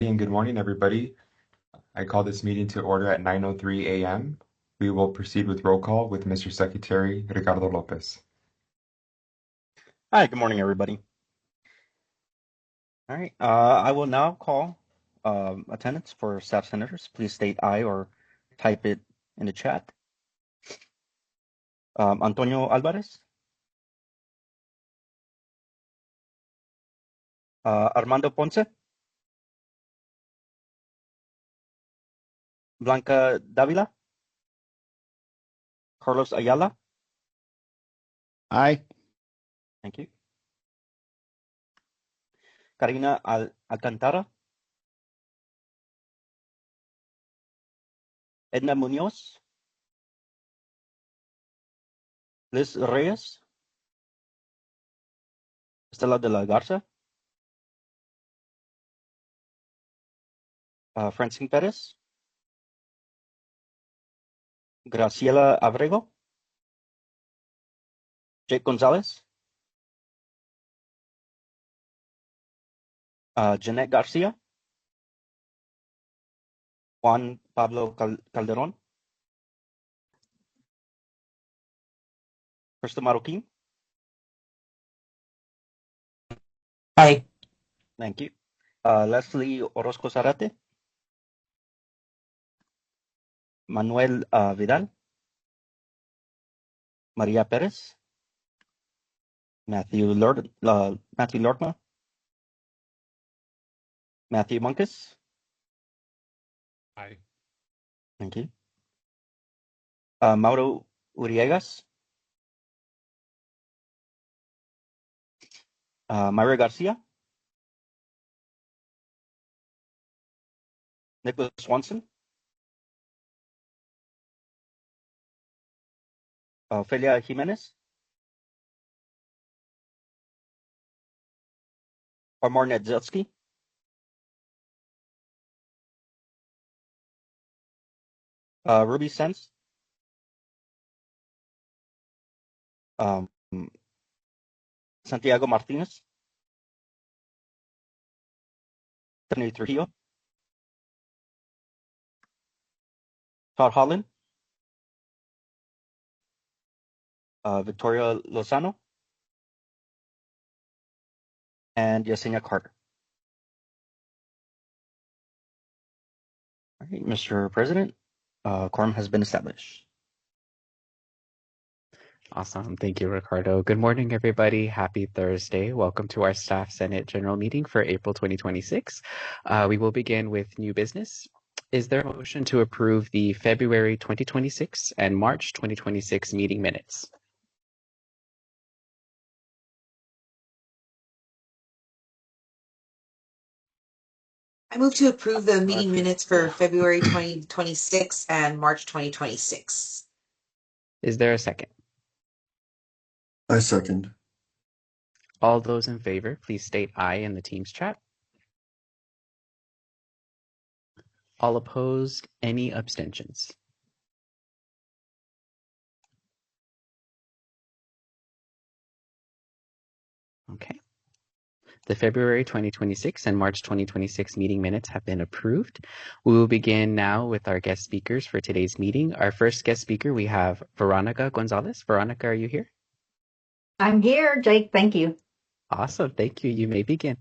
And good morning, everybody. I call this meeting to order at 9:03 a.m. We will proceed with roll call with Mr. Secretary Ricardo Lopez. Hi, good morning, everybody. All right, I will now call attendance for staff senators. Please state aye or type it in the chat. Antonio Alvarez, Armando Ponce, Blanca Davila, Carlos Ayala. Aye. Thank you. Karina Alcantara, Edna Munoz, Liz Reyes, Estela de la Garza, Francine Perez, Graciela Abrego, Jake Gonzalez, Jeanette Garcia, Juan Pablo Calderon, Crystal Marroquin. Aye. Thank you. Leslie Orozco Zarate, Manuel Vidal, Maria Perez, Matthew Lordma, Matthew Munkus. Aye. Thank you. Mauro Uriegas, Myra Garcia, Nicholas Swanson, Ophelia Jimenez, Armor Nedzelski, Ruby Sense, Santiago Martinez, Trinity Trujillo, Todd Holland, Victoria Lozano, and Yesenia Carter. All right, Mr. President, quorum has been established. Awesome. Thank you, Ricardo. Good morning, everybody. Happy Thursday. Welcome to our Staff Senate General Meeting for April 2026. We will begin with new business. Is there a motion to approve the February 2026 and March 2026 meeting minutes? I move to approve the meeting minutes for February 2026 and March 2026. Is there a second? I second. All those in favor, please state aye in the Teams chat. All opposed, any abstentions? Okay. The February 2026 and March 2026 meeting minutes have been approved. We will begin now with our guest speakers for today's meeting. Our first guest speaker, we have Veronica Gonzalez. Veronica, are you here? I'm here, Jake. Thank you. Awesome. Thank you. You may begin.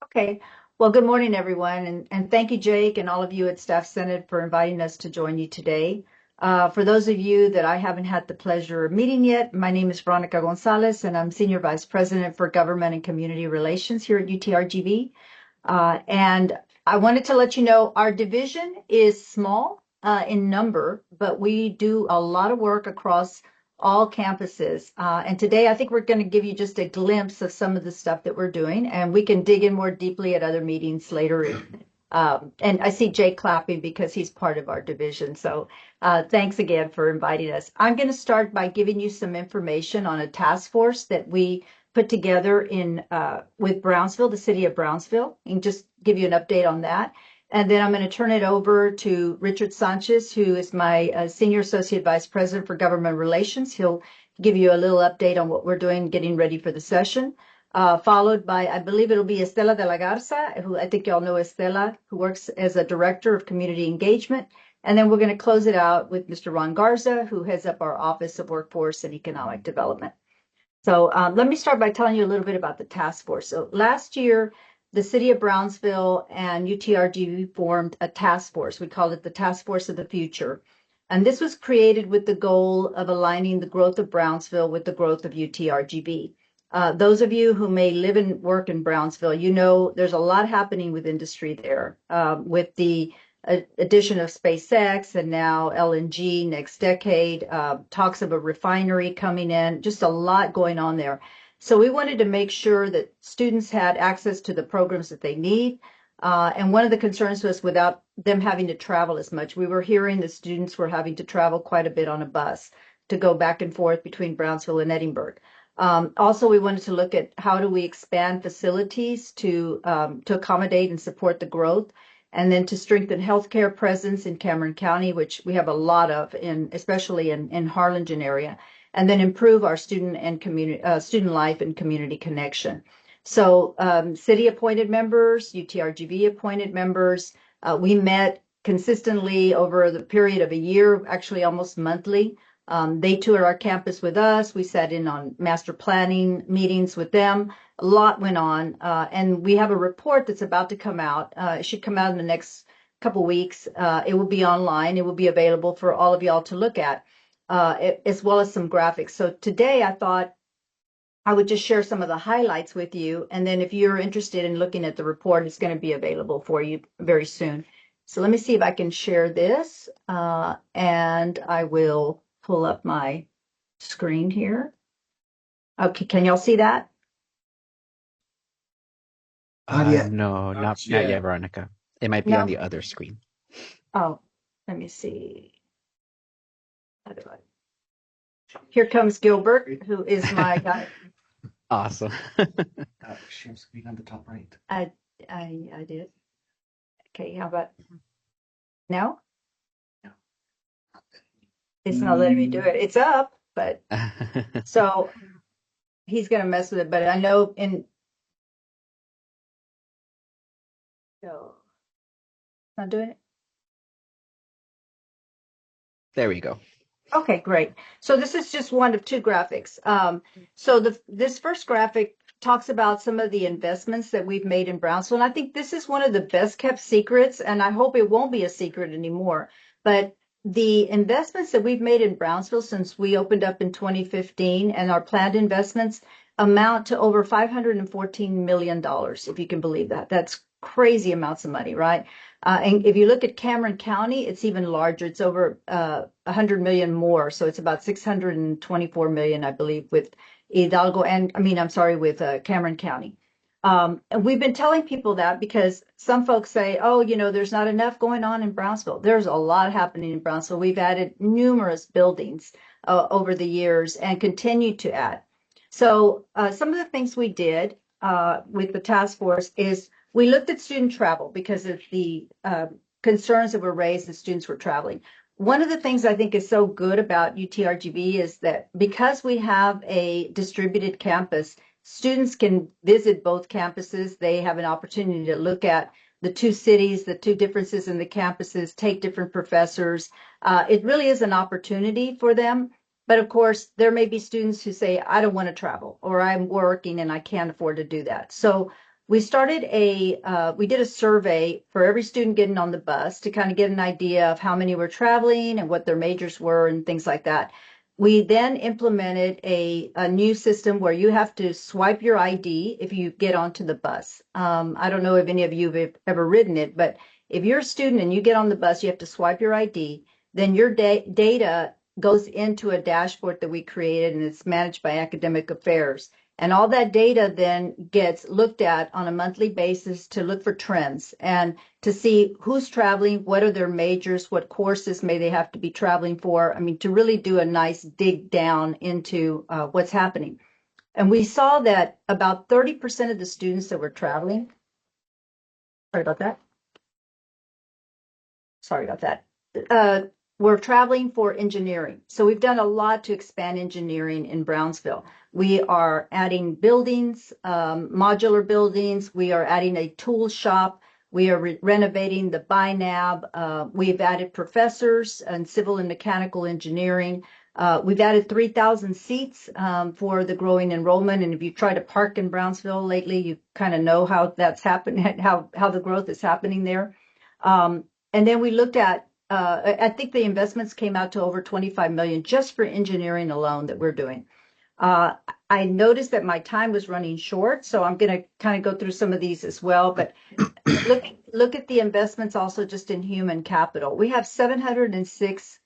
Okay. Well, good morning, everyone. And thank you, Jake, and all of you at Staff Senate for inviting us to join you today. For those of you that I haven't had the pleasure of meeting yet, my name is Veronica Gonzalez, and I'm Senior Vice President for Government and Community Relations here at UTRGV. And I wanted to let you know our division is small in number, but we do a lot of work across all campuses. And today I think we're going to give you just a glimpse of some of the stuff that we're doing, and we can dig in more deeply at other meetings later. And I see Jake clapping because he's part of our division. So thanks again for inviting us. I'm going to start by giving you some information on a task force that we put together in with Brownsville, the city of Brownsville, and just give you an update on that. And then I'm going to turn it over to Richard Sanchez, who is my Senior Associate Vice President for Government Relations. He'll give you a little update on what we're doing, getting ready for the session. followed by, I believe it'll be Estela de la Garza, who I think y'all know Estela, who works as a director of community engagement. And then we're going to close it out with Mr. Ron Garza, who heads up our Office of Workforce and Economic Development. So let me start by telling you a little bit about the task force. So last year, the city of Brownsville and UTRGV formed a task force. We called it the Task Force of the Future. And this was created with the goal of aligning the growth of Brownsville with the growth of UTRGV. Those of you who may live and work in Brownsville, you know there's a lot happening with industry there, with the addition of SpaceX and now LNG next decade, talks of a refinery coming in, just a lot going on there. So we wanted to make sure that students had access to the programs that they need. And one of the concerns was without them having to travel as much. We were hearing that students were having to travel quite a bit on a bus to go back and forth between Brownsville and Edinburgh. Also, we wanted to look at how do we expand facilities to accommodate and support the growth, and then to strengthen healthcare presence in Cameron County, which we have a lot of, especially in Harlingen area, and then improve our student and community student life and community connection. So city appointed members, UTRGV appointed members, we met consistently over the period of a year, actually almost monthly. They toured our campus with us. We sat in on master planning meetings with them. A lot went on, and we have a report that's about to come out. It should come out in the next couple weeks. It will be online. It will be available for all of y'all to look at, as well as some graphics. So today I thought I would just share some of the highlights with you. And then if you're interested in looking at the report, it's going to be available for you very soon. So let me see if I can share this, and I will pull up my screen here. Okay, can y'all see that? Not yet. No, not yet, Veronica. It might be No? on the other screen. Oh, let me see. How do I? Here comes Gilbert, who is my guy. Awesome. Share screen on the top right. I did. Okay, how about no? No. It's not letting me do it. It's up, but so he's gonna mess with it. But I know so not doing it. There we go. Okay, great. So this is just one of two graphics. So this first graphic talks about some of the investments that we've made in Brownsville. And I think this is one of the best kept secrets, and I hope it won't be a secret anymore. But the investments that we've made in Brownsville since we opened up in 2015 and our planned investments amount to over $514 million, if you can believe that. That's crazy amounts of money, right? And if you look at Cameron County, it's even larger. It's over 100 million more. So it's about 624 million, I believe, with Hidalgo and with Cameron County. And we've been telling people that because some folks say, oh, there's not enough going on in Brownsville. There's a lot happening in Brownsville. We've added numerous buildings over the years and continue to add. So some of the things we did with the task force is we looked at student travel because of the concerns that were raised as students were traveling. One of the things I think is so good about UTRGV is that because we have a distributed campus, students can visit both campuses. They have an opportunity to look at the two cities, the two differences in the campuses, take different professors. It really is an opportunity for them. But of course, there may be students who say, I don't want to travel, or I'm working and I can't afford to do that. So we started we did a survey for every student getting on the bus to kind of get an idea of how many were traveling and what their majors were and things like that. We then implemented a new system where you have to swipe your ID if you get onto the bus. I don't know if any of you have ever ridden it, but if you're a student and you get on the bus, you have to swipe your ID. Then your data goes into a dashboard that we created, and it's managed by Academic Affairs. And all that data then gets looked at on a monthly basis to look for trends and to see who's traveling, what are their majors, what courses may they have to be traveling for. I mean, to really do a nice dig down into what's happening. And we saw that about 30% of the students that were traveling, sorry about that. we're traveling for engineering. So we've done a lot to expand engineering in Brownsville. We are adding buildings, modular buildings. We are adding a tool shop. We are renovating the BINAB. We've added professors in civil and mechanical engineering. We've added 3,000 seats for the growing enrollment. And if you try to park in Brownsville lately, you kind of know how that's happening, how the growth is happening there. And then we looked at, I think the investments came out to over 25 million just for engineering alone that we're doing. I noticed that my time was running short, so I'm going to kind of go through some of these as well. But look at the investments also just in human capital. We have 706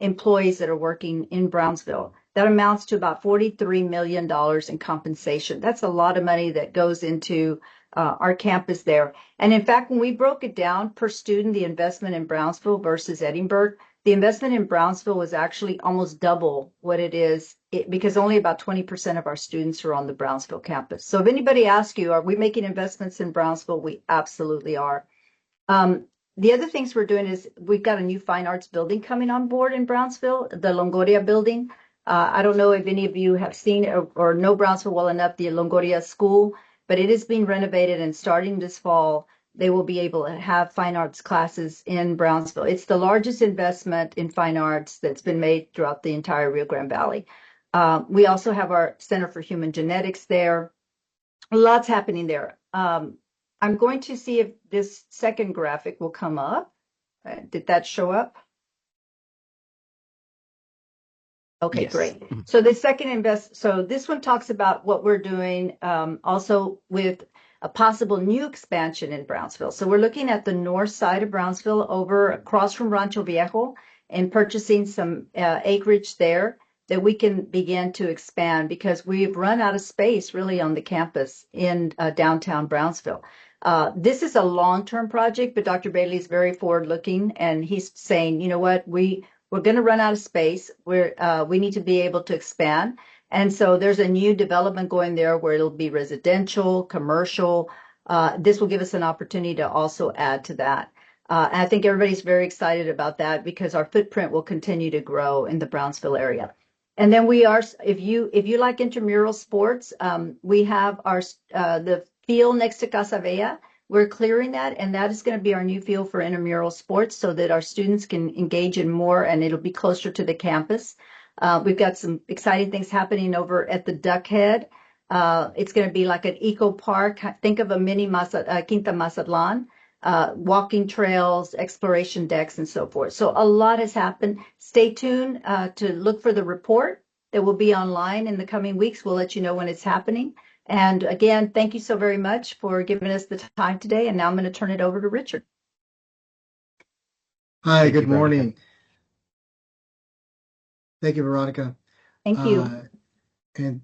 employees that are working in Brownsville. That amounts to about $43 million in compensation. That's a lot of money that goes into our campus there. And in fact, when we broke it down per student, the investment in Brownsville versus Edinburgh, the investment in Brownsville was actually almost double what it is because only about 20% of our students are on the Brownsville campus. So if anybody asks you, are we making investments in Brownsville? We absolutely are. The other things we're doing is we've got a new fine arts building coming on board in Brownsville, the Longoria building. I don't know if any of you have seen or know Brownsville well enough, the Longoria School, but it is being renovated, and starting this fall, they will be able to have fine arts classes in Brownsville. It's the largest investment in fine arts that's been made throughout the entire Rio Grande Valley. We also have our Center for Human Genetics there. Lots happening there. I'm going to see if this second graphic will come up. Did that show up? Okay, Yes. great. So the second so this one talks about what we're doing also with a possible new expansion in Brownsville. So we're looking at the north side of Brownsville over across from Rancho Viejo and purchasing some acreage there that we can begin to expand because we've run out of space really on the campus in downtown Brownsville. This is a long-term project, but Dr. Bailey is very forward-looking, and he's saying, you know what, we're going to run out of space. We need to be able to expand. And so there's a new development going there where it'll be residential, commercial. This will give us an opportunity to also add to that. And I think everybody's very excited about that because our footprint will continue to grow in the Brownsville area. And then we are, if you like intramural sports, we have the field next to Casa Bella. We're clearing that, and that is going to be our new field for intramural sports so that our students can engage in more, and it'll be closer to the campus. We've got some exciting things happening over at the Duck Head. It's going to be like an eco park. Think of a mini Quinta Mazatlan, walking trails, exploration decks, and so forth. So a lot has happened. Stay tuned to look for the report that will be online in the coming weeks. We'll let you know when it's happening. And again, thank you so very much for giving us the time today. And now I'm going to turn it over to Richard. Hi, Thank you, good Veronica. morning. Thank you, Veronica. Thank you. And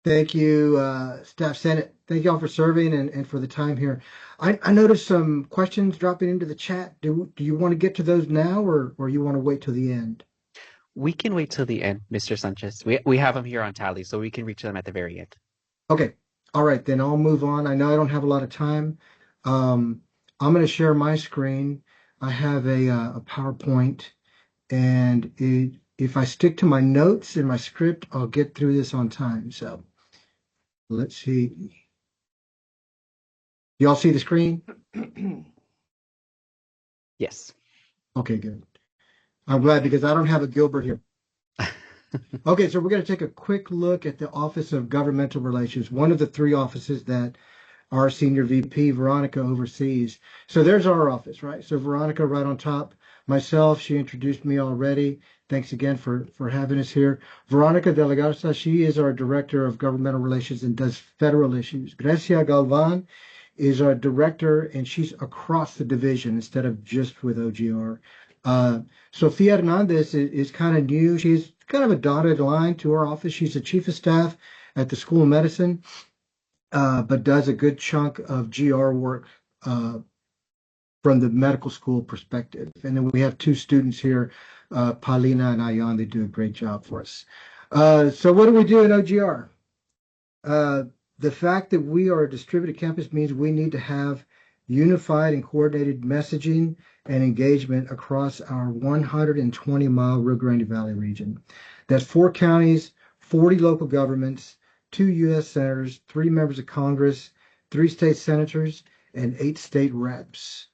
thank you, Staff Senate. Thank you all for serving and for the time here. I noticed some questions dropping into the chat. Do you want to get to those now or you want to wait till the end? We can wait till the end, Mr. Sanchez. We have them here on tally, so we can reach them at the very end. Okay. All right, then I'll move on. I know I don't have a lot of time. I'm going to share my screen. I have a PowerPoint, and if I stick to my notes and my script, I'll get through this on time. So let's see. Y'all see the screen? Yes. Okay, good. I'm glad because I don't have a Gilbert here. Okay, so we're going to take a quick look at the Office of Governmental Relations, one of the three offices that our senior VP, Veronica, oversees. So there's our office, right? So Veronica right on top. Myself, she introduced me already. Thanks again for having us here. Veronica De La Garza, she is our Director of Governmental Relations and does federal issues. Grecia Galvan is our Director, and she's across the division instead of just with OGR. Sofia Hernandez is kind of new. She's kind of a dotted line to our office. She's the Chief of Staff at the School of Medicine, but does a good chunk of GR work from the medical school perspective. And then we have two students here, Paulina and Ayan. They do a great job for us. So what do we do in OGR? The fact that we are a distributed campus means we need to have unified and coordinated messaging and engagement across our 120-mile Rio Grande Valley region. That's 4 counties, 40 local governments, 2 U.S. senators, 3 members of Congress, 3 state senators, and 8 state reps.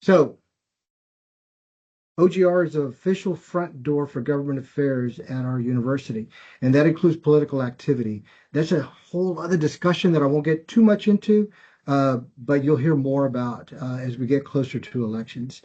So, OGR is the official front door for government affairs at our university, and that includes political activity. That's a whole other discussion that I won't get too much into, but you'll hear more about as we get closer to elections.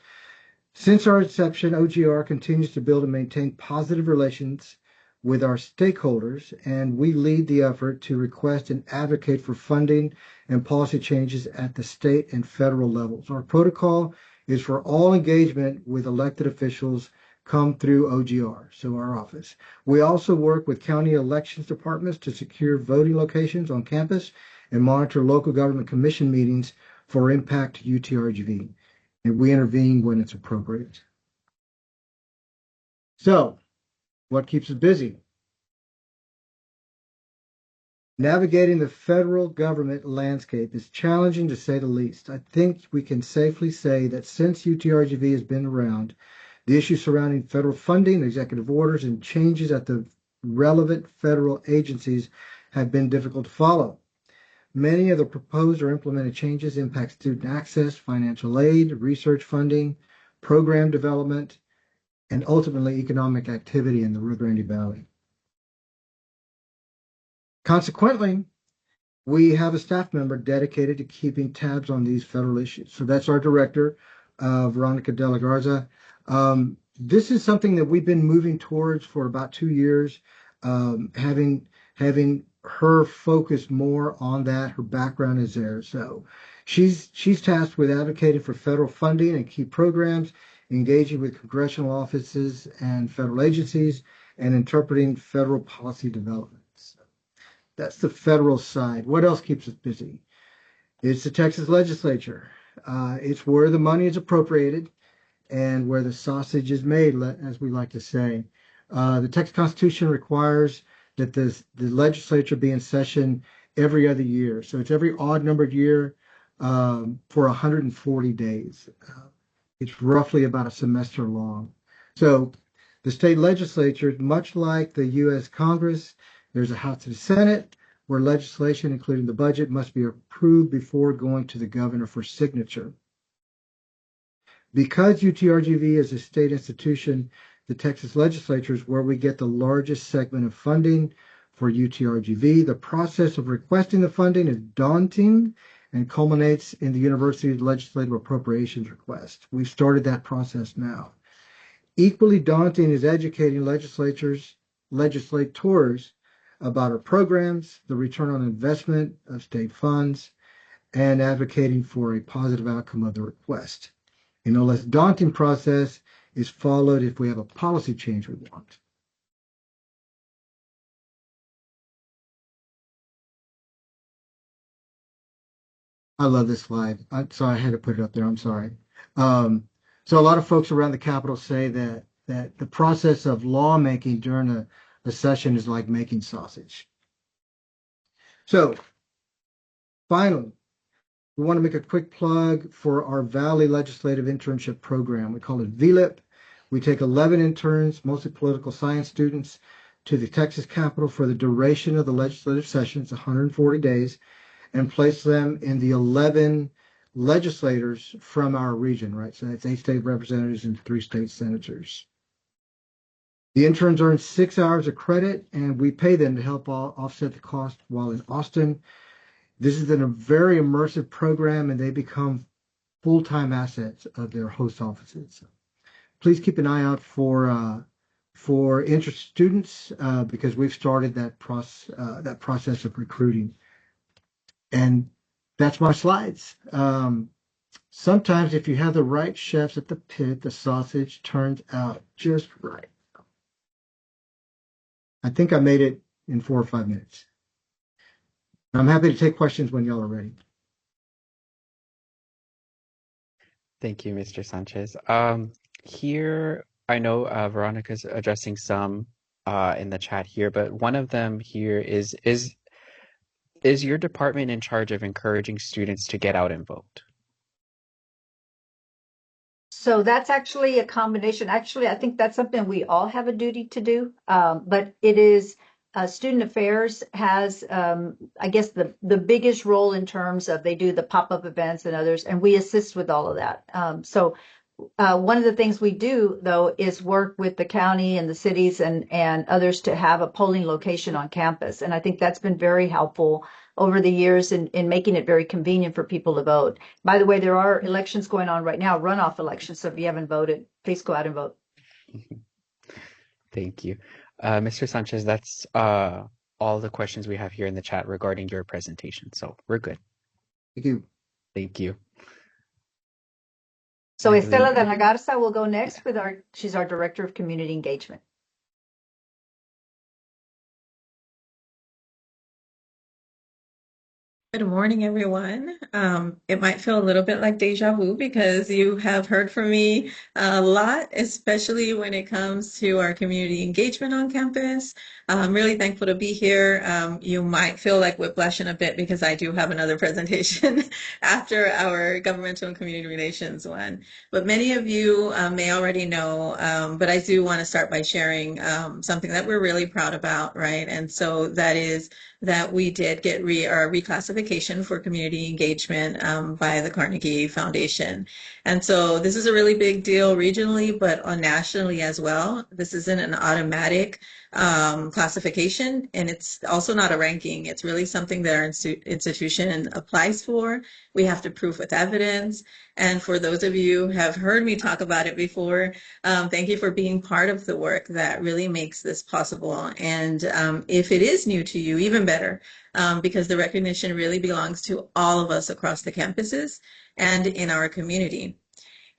Since our inception, OGR continues to build and maintain positive relations with our stakeholders, and we lead the effort to request and advocate for funding and policy changes at the state and federal levels. Our protocol is for all engagement with elected officials come through OGR, so our office. We also work with county elections departments to secure voting locations on campus and monitor local government commission meetings for impact to UTRGV. And we intervene when it's appropriate. So, what keeps us busy? Navigating the federal government landscape is challenging to say the least. I think we can safely say that since UTRGV has been around, the issues surrounding federal funding, executive orders, and changes at the relevant federal agencies have been difficult to follow. Many of the proposed or implemented changes impact student access, financial aid, research funding, program development, and ultimately economic activity in the Rio Grande Valley. Consequently, we have a staff member dedicated to keeping tabs on these federal issues. So that's our director, Veronica De La Garza. This is something that we've been moving towards for about 2 years, having her focus more on that. Her background is there. So she's tasked with advocating for federal funding and key programs, engaging with congressional offices and federal agencies, and interpreting federal policy developments. That's the federal side. What else keeps us busy? It's the Texas legislature. It's where the money is appropriated and where the sausage is made, as we like to say. The Texas Constitution requires that the legislature be in session every other year. So it's every odd numbered year for 140 days. It's roughly about a semester long. So the state legislature, much like the U.S. Congress, there's a House and Senate where legislation, including the budget, must be approved before going to the governor for signature. Because UTRGV is a state institution, the Texas legislature is where we get the largest segment of funding for UTRGV. The process of requesting the funding is daunting and culminates in the university's legislative appropriations request. We've started that process now. Equally daunting is educating legislators about our programs, the return on investment of state funds, and advocating for a positive outcome of the request. A no less daunting process is followed if we have a policy change we want. I love this slide. So I had to put it up there. I'm sorry. So a lot of folks around the Capitol say that the process of lawmaking during a session is like making sausage. So finally, we want to make a quick plug for our Valley Legislative Internship Program. We call it VLIP. We take 11 interns, mostly political science students, to the Texas Capitol for the duration of the legislative sessions, 140 days, and place them in the 11 legislators from our region, right? So that's 8 state representatives and 3 state senators. The interns earn 6 hours of credit, and we pay them to help offset the cost while in Austin. This is a very immersive program, and they become full-time assets of their host offices. Please keep an eye out for interested students because we've started that process of recruiting. And that's my slides. Sometimes if you have the right chefs at the pit, the sausage turns out just right. I think I made it in 4 or 5 minutes. I'm happy to take questions when y'all are ready. Thank you, Mr. Sanchez. Here, I know Veronica's addressing some in the chat here, but one of them here is Is your department in charge of encouraging students to get out and vote? So that's actually a combination. Actually, I think that's something we all have a duty to do. But it is Student Affairs has, I guess, the biggest role in terms of they do the pop-up events and others, and we assist with all of that. So one of the things we do, though, is work with the county and the cities and others to have a polling location on campus. And I think that's been very helpful over the years in making it very convenient for people to vote. By the way, there are elections going on right now, runoff elections. So if you haven't voted, please go out and vote. Thank you. Mr. Sanchez, that's all the questions we have here in the chat regarding your presentation. So we're good. Thank you. Thank you. So Estela de la Garza will go next with she's our Director of Community Engagement. Good morning, everyone. It might feel a little bit like deja vu because you have heard from me a lot, especially when it comes to our community engagement on campus. I'm really thankful to be here. You might feel like whiplashing a bit because I do have another presentation after our governmental and community relations one. But many of you may already know, but I do want to start by sharing something that we're really proud about, right? And so that is that we did get our reclassification for community engagement by the Carnegie Foundation. And so this is a really big deal regionally, but nationally as well. This isn't an automatic classification, and it's also not a ranking. It's really something that our institution applies for. We have to prove with evidence. And for those of you who have heard me talk about it before, thank you for being part of the work that really makes this possible. And if it is new to you, even better, because the recognition really belongs to all of us across the campuses and in our community.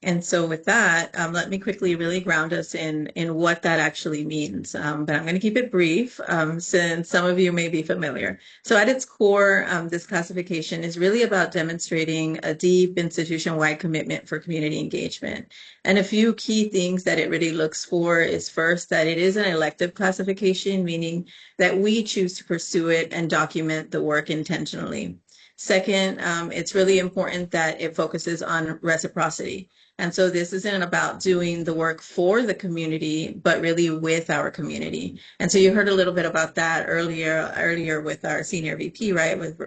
And so with that, let me quickly really ground us in what that actually means. But I'm going to keep it brief since some of you may be familiar. So at its core, this classification is really about demonstrating a deep institution-wide commitment for community engagement. And a few key things that it really looks for is first, that it is an elective classification, meaning that we choose to pursue it and document the work intentionally. Second, it's really important that it focuses on reciprocity. And so this isn't about doing the work for the community, but really with our community. And so you heard a little bit about that earlier with our senior VP, right? With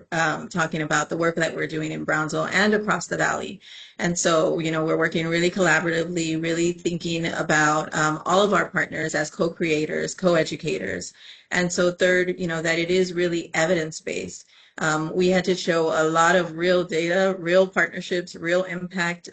talking about the work that we're doing in Brownsville and across the Valley. And so, we're working really collaboratively, really thinking about all of our partners as co-creators, co-educators. And so third, that it is really evidence-based. We had to show a lot of real data, real partnerships, real impact,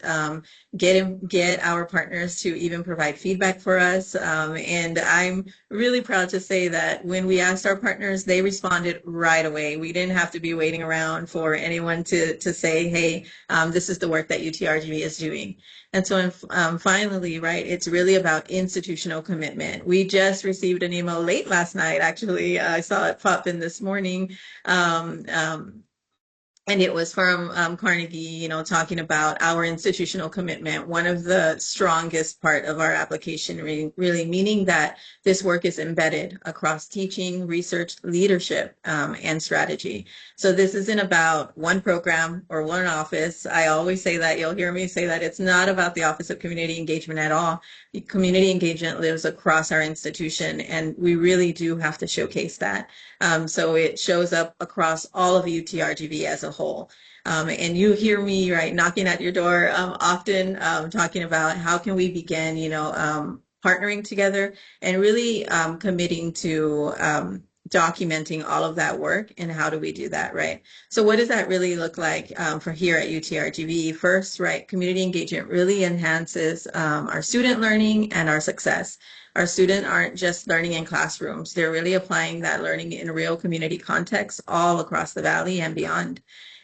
get our partners to even provide feedback for us. And I'm really proud to say that when we asked our partners, they responded right away. We didn't have to be waiting around for anyone to say, hey, this is the work that UTRGV is doing. And so finally, right, it's really about institutional commitment. We just received an email late last night, actually. I saw it pop in this morning. And it was from Carnegie, talking about our institutional commitment, one of the strongest part of our application, really meaning that this work is embedded across teaching, research, leadership, and strategy. So this isn't about one program or one office. I always say that, you'll hear me say that it's not about the Office of Community Engagement at all. Community engagement lives across our institution, and we really do have to showcase that. So it shows up across all of UTRGV as a whole. And you hear me, right, knocking at your door often, talking about how can we begin, partnering together and really committing to documenting all of that work, and how do we do that, right? So what does that really look like for here at UTRGV? First, right, community engagement really enhances our student learning and our success. Our students aren't just learning in classrooms. They're really applying that learning in real community contexts all across the Valley and beyond.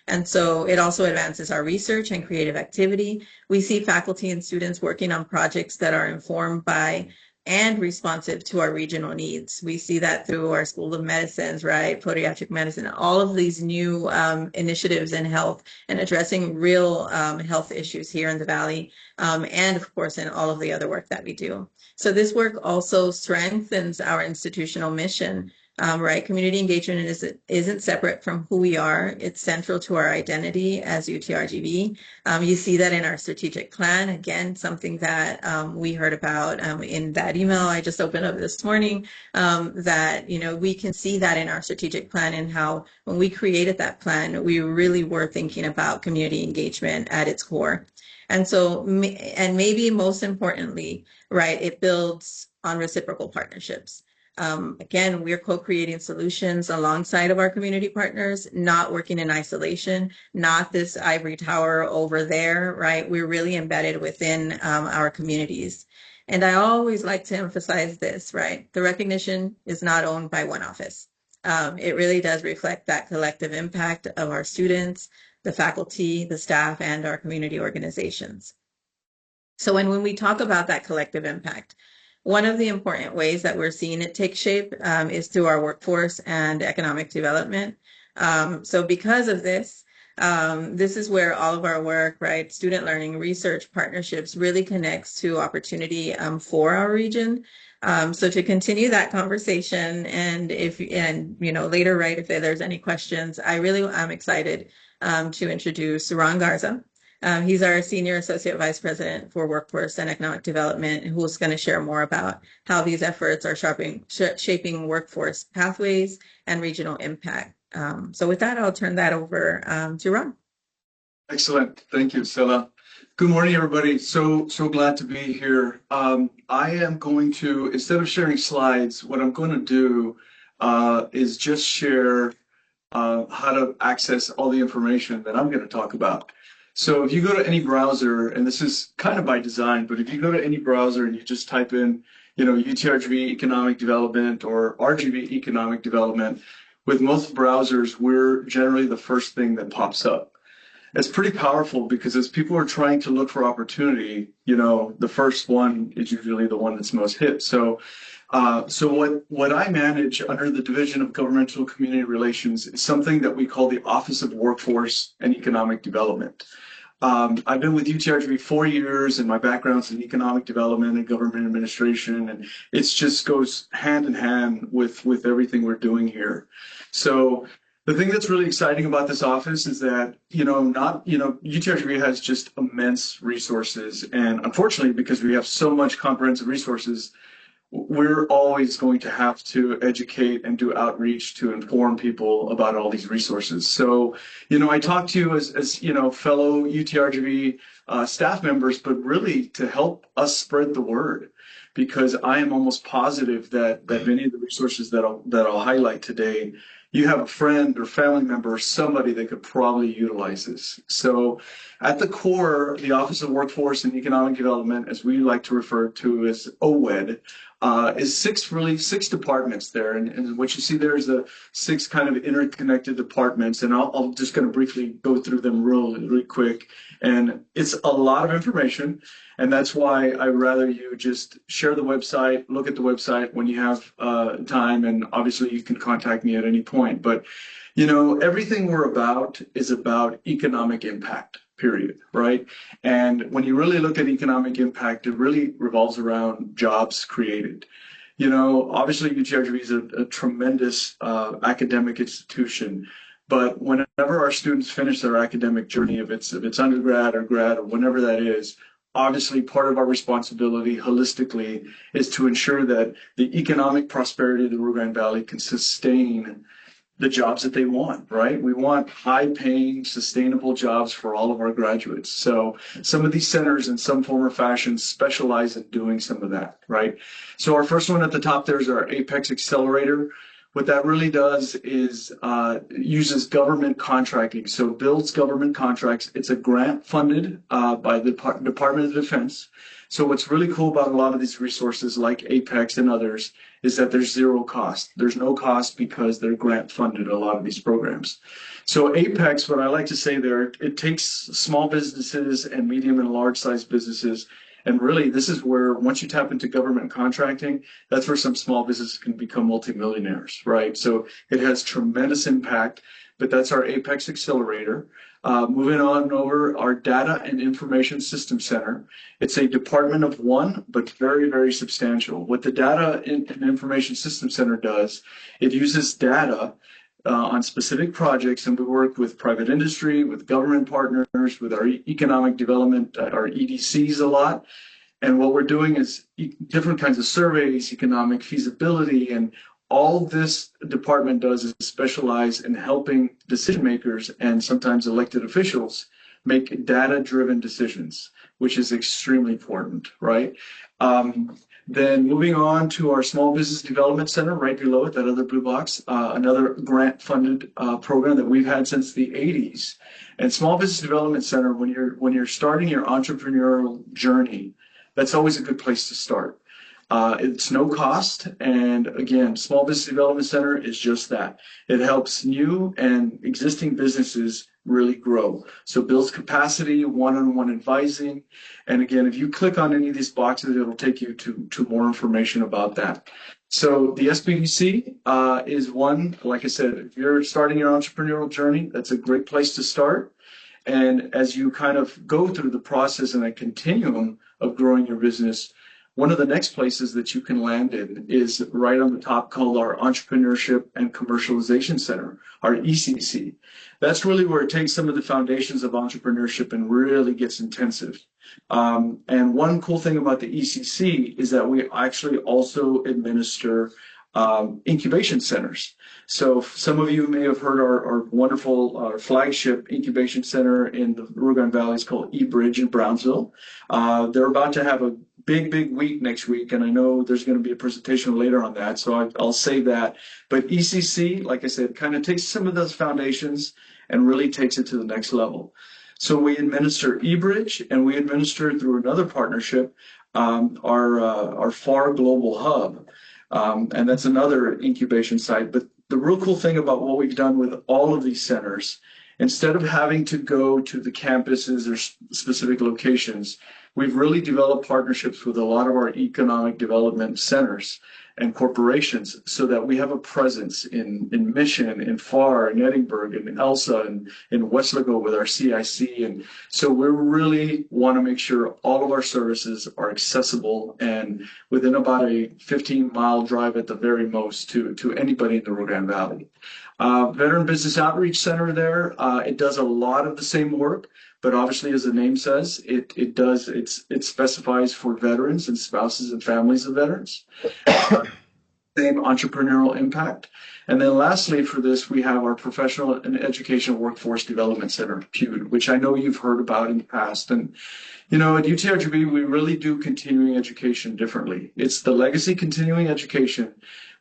And so it also advances our research and creative activity. We see faculty and students working on projects that are informed by and responsive to our regional needs. We see that through our School of Medicines, right? Podiatric medicine, all of these new initiatives in health and addressing real health issues here in the Valley, and of course in all of the other work that we do. So this work also strengthens our institutional mission. right? Community engagement isn't separate from who we are. It's central to our identity as UTRGV. You see that in our strategic plan. Again, something that we heard about in that email I just opened up this morning, that, we can see that in our strategic plan, and how when we created that plan, we really were thinking about community engagement at its core. And so, and maybe most importantly, right, it builds on reciprocal partnerships. Again, we're co-creating solutions alongside of our community partners, not working in isolation, not this ivory tower over there, right? We're really embedded within our communities. And I always like to emphasize this, right? The recognition is not owned by one office. It really does reflect that collective impact of our students, the faculty, the staff, and our community organizations. So when we talk about that collective impact, one of the important ways that we're seeing it take shape is through our workforce and economic development. So because of this, this is where all of our work, right, student learning, research, partnerships really connects to opportunity for our region. So to continue that conversation, and later, right, if there's any questions, I'm excited to introduce Ron Garza. He's our Senior Associate Vice President for Workforce and Economic Development, who's going to share more about how these efforts are shaping workforce pathways and regional impact. So with that, I'll turn that over to Ron. Excellent. Thank you, Stella. Good morning, everybody. So glad to be here. I am going to, instead of sharing slides, what I'm going to do is just share how to access all the information that I'm going to talk about. So if you go to any browser, and this is kind of by design, but if you go to any browser and you just type in, UTRGV Economic Development or RGV Economic Development, with most browsers, we're generally the first thing that pops up. It's pretty powerful because as people are trying to look for opportunity, the first one is usually the one that's most hit. So what I manage under the Division of Governmental Community Relations is something that we call the Office of Workforce and Economic Development. I've been with UTRGV 4 years, and my background's in economic development and government administration, and it just goes hand in hand with everything we're doing here. So the thing that's really exciting about this office is that, UTRGV has just immense resources, and unfortunately, because we have so much comprehensive resources, we're always going to have to educate and do outreach to inform people about all these resources. So, I talk to you as fellow UTRGV staff members, but really to help us spread the word, because I am almost positive that many of the resources that I'll highlight today, you have a friend or family member or somebody that could probably utilize this. So at the core, the Office of Workforce and Economic Development, as we like to refer to as OWED, is six departments there. And what you see there is the 6 kind of interconnected departments. And I'll just kind of briefly go through them really quick. And it's a lot of information. And that's why I'd rather you just share the website, look at the website when you have time. And obviously you can contact me at any point. But, everything we're about is about economic impact, period, right? And when you really look at economic impact, it really revolves around jobs created. Obviously UTRGV is a tremendous academic institution, but whenever our students finish their academic journey, if it's undergrad or grad or whenever that is, obviously part of our responsibility holistically is to ensure that the economic prosperity of the Rio Grande Valley can sustain the jobs that they want, right? We want high-paying, sustainable jobs for all of our graduates. So some of these centers in some form or fashion specialize in doing some of that, right? So our first one at the top there is our Apex Accelerator. What that really does is uses government contracting. So builds government contracts. It's a grant funded by the Department of Defense. So what's really cool about a lot of these resources like Apex and others is that there's zero cost. There's no cost because they're grant funded, a lot of these programs. So Apex, what I like to say there, it takes small businesses and medium and large size businesses. And really, this is where once you tap into government contracting, that's where some small businesses can become multimillionaires, right? So it has tremendous impact, but that's our Apex Accelerator. Moving on over our Data and Information System Center. It's a department of one, but very, very substantial. What the Data and Information System Center does, it uses data on specific projects, and we work with private industry, with government partners, with our economic development, our EDCs a lot. And what we're doing is different kinds of surveys, economic feasibility, and all this department does is specialize in helping decision makers and sometimes elected officials make data-driven decisions, which is extremely important, right? Then moving on to our Small Business Development Center, right below it, that other blue box, another grant-funded program that we've had since the 80s. And Small Business Development Center, when you're starting your entrepreneurial journey, that's always a good place to start. It's no cost, and again, Small Business Development Center is just that. It helps new and existing businesses really grow. So builds capacity, one-on-one advising, and again, if you click on any of these boxes, it'll take you to more information about that. So the SBDC is one, like I said, if you're starting your entrepreneurial journey, that's a great place to start. And as you kind of go through the process and a continuum of growing your business, one of the next places that you can land in is right on the top, called our Entrepreneurship and Commercialization Center, our ECC. That's really where it takes some of the foundations of entrepreneurship and really gets intensive. And one cool thing about the ECC is that we actually also administer incubation centers. So some of you may have heard our wonderful flagship incubation center in the Rio Grande Valley is called eBridge in Brownsville. They're about to have a big week next week, and I know there's going to be a presentation later on that, so I'll save that. But ECC, like I said, kind of takes some of those foundations and really takes it to the next level. So we administer eBridge, and we administer through another partnership our FAR Global Hub. And that's another incubation site. But the real cool thing about what we've done with all of these centers, instead of having to go to the campuses or specific locations, we've really developed partnerships with a lot of our economic development centers and corporations so that we have a presence in Mission, in FAR, in Edinburgh, in ELSA, and in Weslaco with our CIC. And so we really want to make sure all of our services are accessible and within about a 15-mile drive at the very most to anybody in the Rio Grande Valley. Veteran Business Outreach Center there, it does a lot of the same work, but obviously, as the name says, it specifies for veterans and spouses and families of veterans. Same entrepreneurial impact. And then lastly for this, we have our Professional and Educational Workforce Development Center, PUD, which I know you've heard about in the past. And, you know, at UTRGV, we really do continuing education differently. It's the legacy continuing education.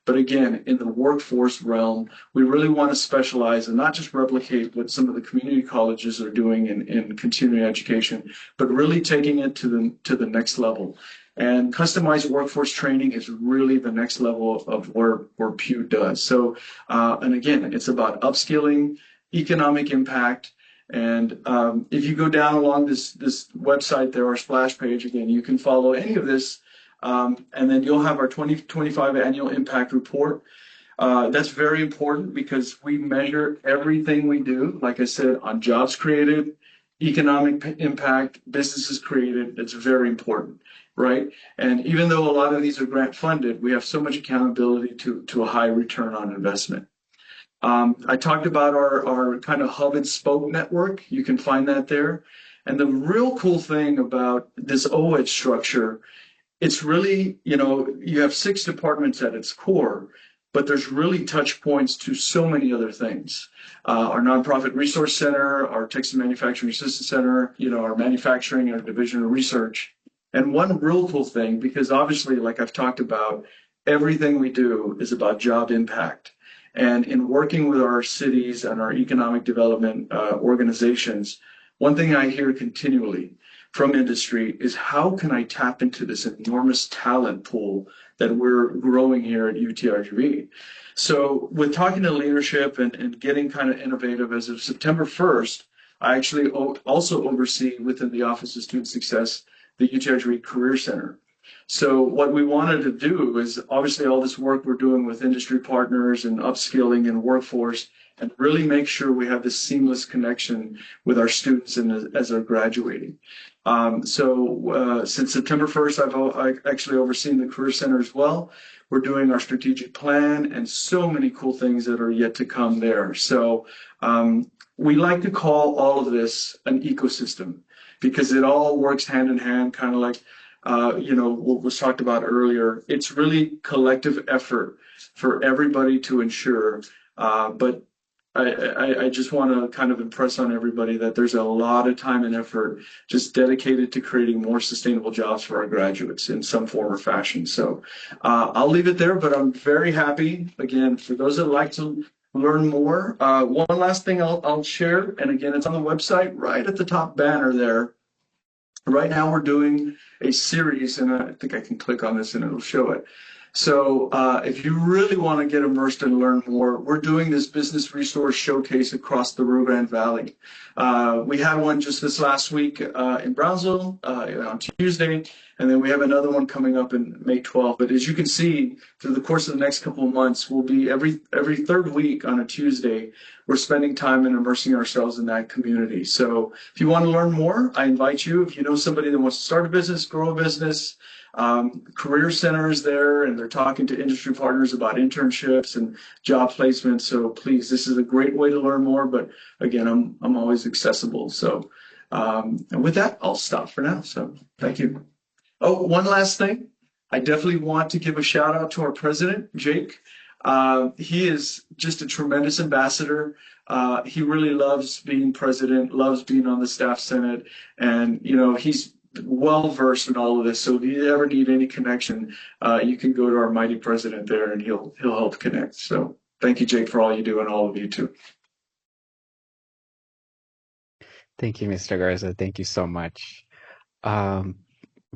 But again, in the workforce realm, we really want to specialize and not just replicate what some of the community colleges are doing in continuing education, but really taking it to the next level. And customized workforce training is really the next level of where PUD does. So, and again, it's about upskilling, economic impact. And if you go down along this website there, our splash page, again, you can follow any of this. And then you'll have our 2025 annual impact report. That's very important because we measure everything we do, like I said, on jobs created, economic impact, businesses created. It's very important, right? And even though a lot of these are grant funded, we have so much accountability to a high return on investment. I talked about our kind of hub and spoke network. You can find that there. And the real cool thing about this OED structure, it's really, you know, you have 6 departments at its core, but there's really touch points to so many other things. Our Nonprofit Resource Center, our Texas Manufacturing Assistance Center, you know, our manufacturing, our division of research. And one real cool thing, because obviously, like I've talked about, everything we do is about job impact. And in working with our cities and our economic development organizations, one thing I hear continually from industry is how can I tap into this enormous talent pool that we're growing here at UTRGV? So with talking to leadership and getting kind of innovative, as of September 1st, I actually also oversee within the Office of Student Success, the UTRGV Career Center. So what we wanted to do is obviously all this work we're doing with industry partners and upskilling and workforce, and really make sure we have this seamless connection with our students and as they're graduating. Since September 1st, I've actually overseen the Career Center as well. We're doing our strategic plan and so many cool things that are yet to come there. So we like to call all of this an ecosystem because it all works hand in hand, kind of like what was talked about earlier. It's really collective effort for everybody to ensure. But I just want to kind of impress on everybody that there's a lot of time and effort just dedicated to creating more sustainable jobs for our graduates in some form or fashion. So I'll leave it there, but I'm very happy. Again, for those that like to learn more, one last thing I'll share, and again, it's on the website right at the top banner there. Right now we're doing a series, and I think I can click on this and it'll show it. So if you really want to get immersed and learn more, we're doing this business resource showcase across the Rio Grande Valley. We had one just this last week in Brownsville on Tuesday, and then we have another one coming up in May 12th. But as you can see, through the course of the next couple of months, we'll be every third week on a Tuesday, we're spending time and immersing ourselves in that community. So if you want to learn more, I invite you. If you know somebody that wants to start a business, grow a business, Career Center is there, and they're talking to industry partners about internships and job placement. So please, this is a great way to learn more. But again, I'm always accessible. So and with that, I'll stop for now. So thank you. Oh, one last thing. I definitely want to give a shout out to our president, Jake. He is just a tremendous ambassador. He really loves being president, loves being on the staff senate, and he's well versed in all of this. So if you ever need any connection, you can go to our mighty president there, and he'll help connect. So thank you, Jake, for all you do, and all of you too. Thank you, Mr. Garza. Thank you so much.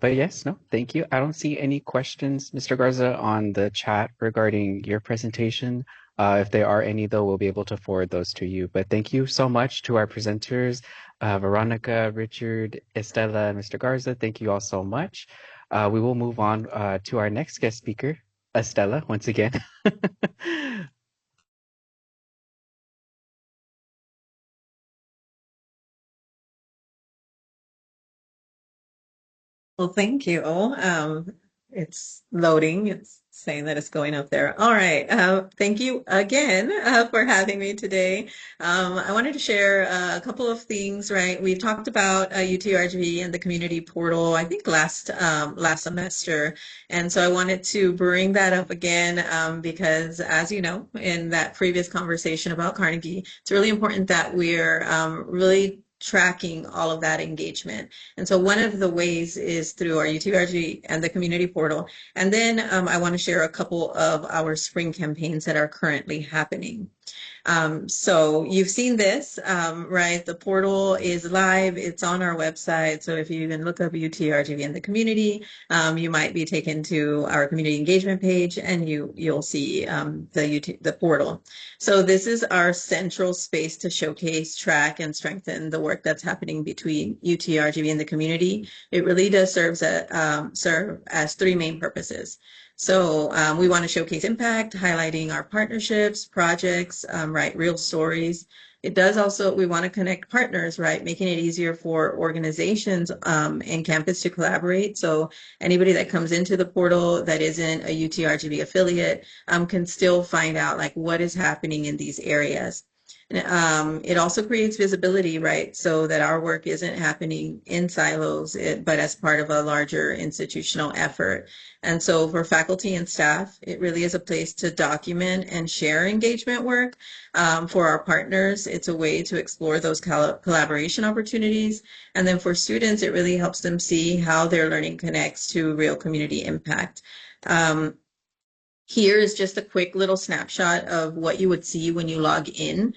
But yes, no, thank you. I don't see any questions, Mr. Garza, on the chat regarding your presentation. If there are any, though, we'll be able to forward those to you. But thank you so much to our presenters, Veronica, Richard, Estela, and Mr. Garza. Thank you all so much. We will move on to our next guest speaker, Estela, once again. Well, thank you. It's loading. It's saying that it's going up there. All right. Thank you again for having me today. I wanted to share a couple of things, right? We've talked about UTRGV and the community portal, I think last semester. And so I wanted to bring that up again because, as you know, in that previous conversation about Carnegie, it's really important that we're really tracking all of that engagement. And so one of the ways is through our UTRG and the community portal. And then I want to share a couple of our spring campaigns that are currently happening. So you've seen this, right? The portal is live. It's on our website. So if you even look up UTRGV in the community, you might be taken to our community engagement page, and you'll see the portal. So this is our central space to showcase, track, and strengthen the work that's happening between UTRGV and the community. It really does serve as three main purposes. So we want to showcase impact, highlighting our partnerships, projects, right, real stories. It does also, we want to connect partners, right, making it easier for organizations and campus to collaborate. So anybody that comes into the portal that isn't a UTRGV affiliate can still find out like what is happening in these areas. It also creates visibility, right? So that our work isn't happening in silos, but as part of a larger institutional effort. And so for faculty and staff, it really is a place to document and share engagement work. For our partners, it's a way to explore those collaboration opportunities. And then for students, it really helps them see how their learning connects to real community impact. Here is just a quick little snapshot of what you would see when you log in.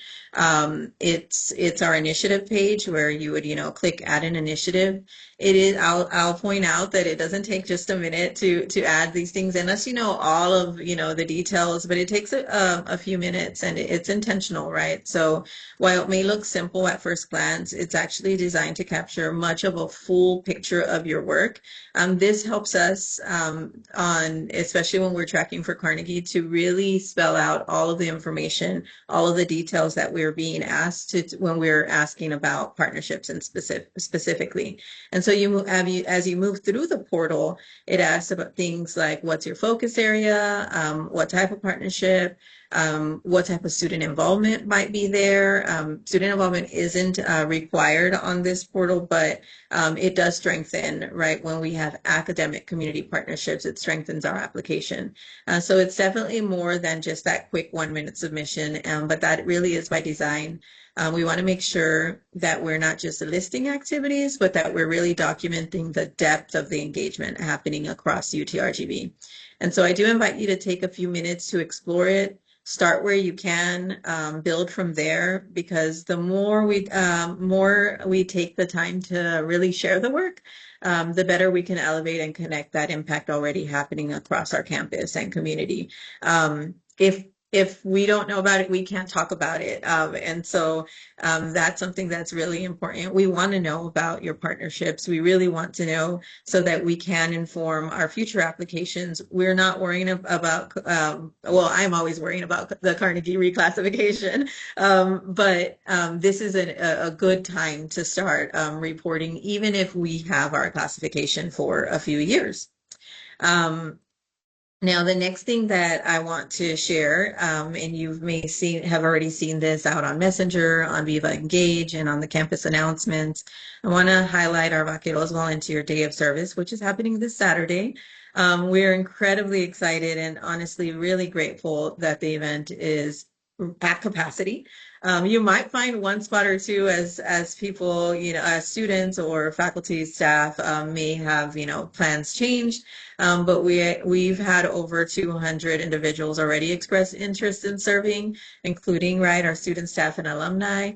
It's our initiative page where you would, click add an initiative. It is, I'll point out that it doesn't take just a minute to add these things unless you know all of, the details, but it takes a few minutes and it's intentional, right? So while it may look simple at first glance, it's actually designed to capture much of a full picture of your work. This helps us especially when we're tracking for Carnegie to really spell out all of the information, all of the details that we're being asked to when we're asking about partnerships and specifically. And so as you move through the portal, it asks about things like what's your focus area, what type of partnership, what type of student involvement might be there. Student involvement isn't required on this portal, but it does strengthen, right? When we have academic community partnerships, it strengthens our application. So it's definitely more than just that quick 1-minute submission, but that really is by design. We want to make sure that we're not just listing activities, but that we're really documenting the depth of the engagement happening across UTRGV. And so I do invite you to take a few minutes to explore it. Start where you can, build from there, because the more we take the time to really share the work, the better we can elevate and connect that impact already happening across our campus and community. If we don't know about it, we can't talk about it. And so that's something that's really important. We want to know about your partnerships. We really want to know so that we can inform our future applications. We're not worrying about, well, I'm always worrying about the Carnegie reclassification, but this is a good time to start reporting, even if we have our classification for a few years. Now, the next thing that I want to share, and you may have already seen this out on Messenger, on Viva Engage, and on the campus announcements. I want to highlight our Vaqueros Volunteer Day of Service, which is happening this Saturday. We're incredibly excited and honestly really grateful that the event is at capacity. You might find one spot or two as people, as students or faculty, staff may have, plans changed. But we've had over 200 individuals already express interest in serving, including, right, our student, staff, and alumni,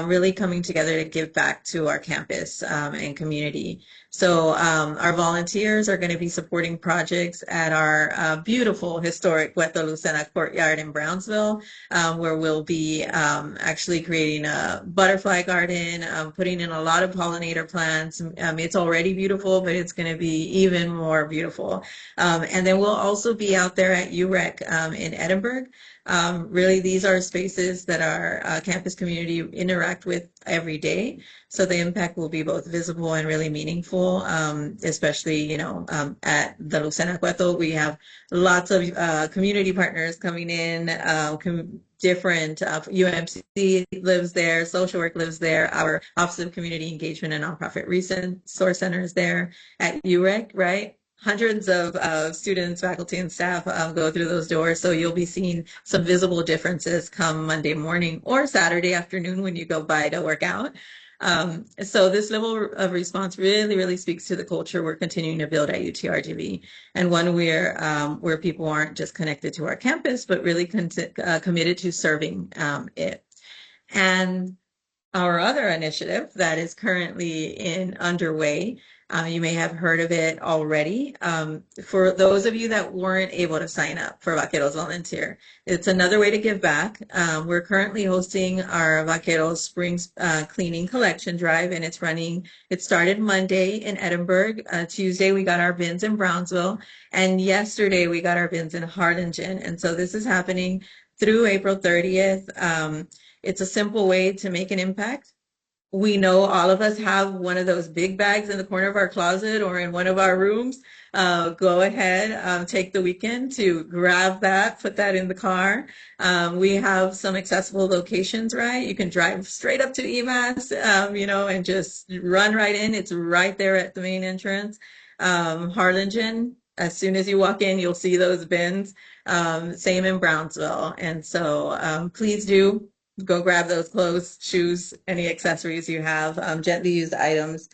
really coming together to give back to our campus and community. So our volunteers are going to be supporting projects at our beautiful historic Puerto Lucena courtyard in Brownsville, where we'll be actually creating a butterfly garden, putting in a lot of pollinator plants. It's already beautiful, but it's going to be even more beautiful. And then we'll also be out there at UREC in Edinburgh. Really, these are spaces that our campus community interact with every day. So the impact will be both visible and really meaningful, especially, at the Lucena Cueto. We have lots of community partners coming in, different UMC lives there, social work lives there, our Office of Community Engagement and Nonprofit Resource Center is there at UREC, right? Hundreds of students, faculty, and staff go through those doors. So you'll be seeing some visible differences come Monday morning or Saturday afternoon when you go by to work out. So this level of response really, really speaks to the culture we're continuing to build at UTRGV, and one where people aren't just connected to our campus, but really committed to serving it. And our other initiative that is currently underway, you may have heard of it already. For those of you that weren't able to sign up for Vaqueros Volunteer, it's another way to give back. We're currently hosting our Vaqueros Spring Cleaning Collection Drive, and it started Monday in Edinburgh. Tuesday, we got our bins in Brownsville, and yesterday we got our bins in Harlingen. And so this is happening through April 30th. It's a simple way to make an impact. We know all of us have one of those big bags in the corner of our closet or in one of our rooms. Go ahead, take the weekend to grab that, put that in the car. We have some accessible locations, right? You can drive straight up to EMAS, and just run right in. It's right there at the main entrance. Harlingen, as soon as you walk in, you'll see those bins. Same in Brownsville. And so please do go grab those clothes, shoes, any accessories you have, gently used items.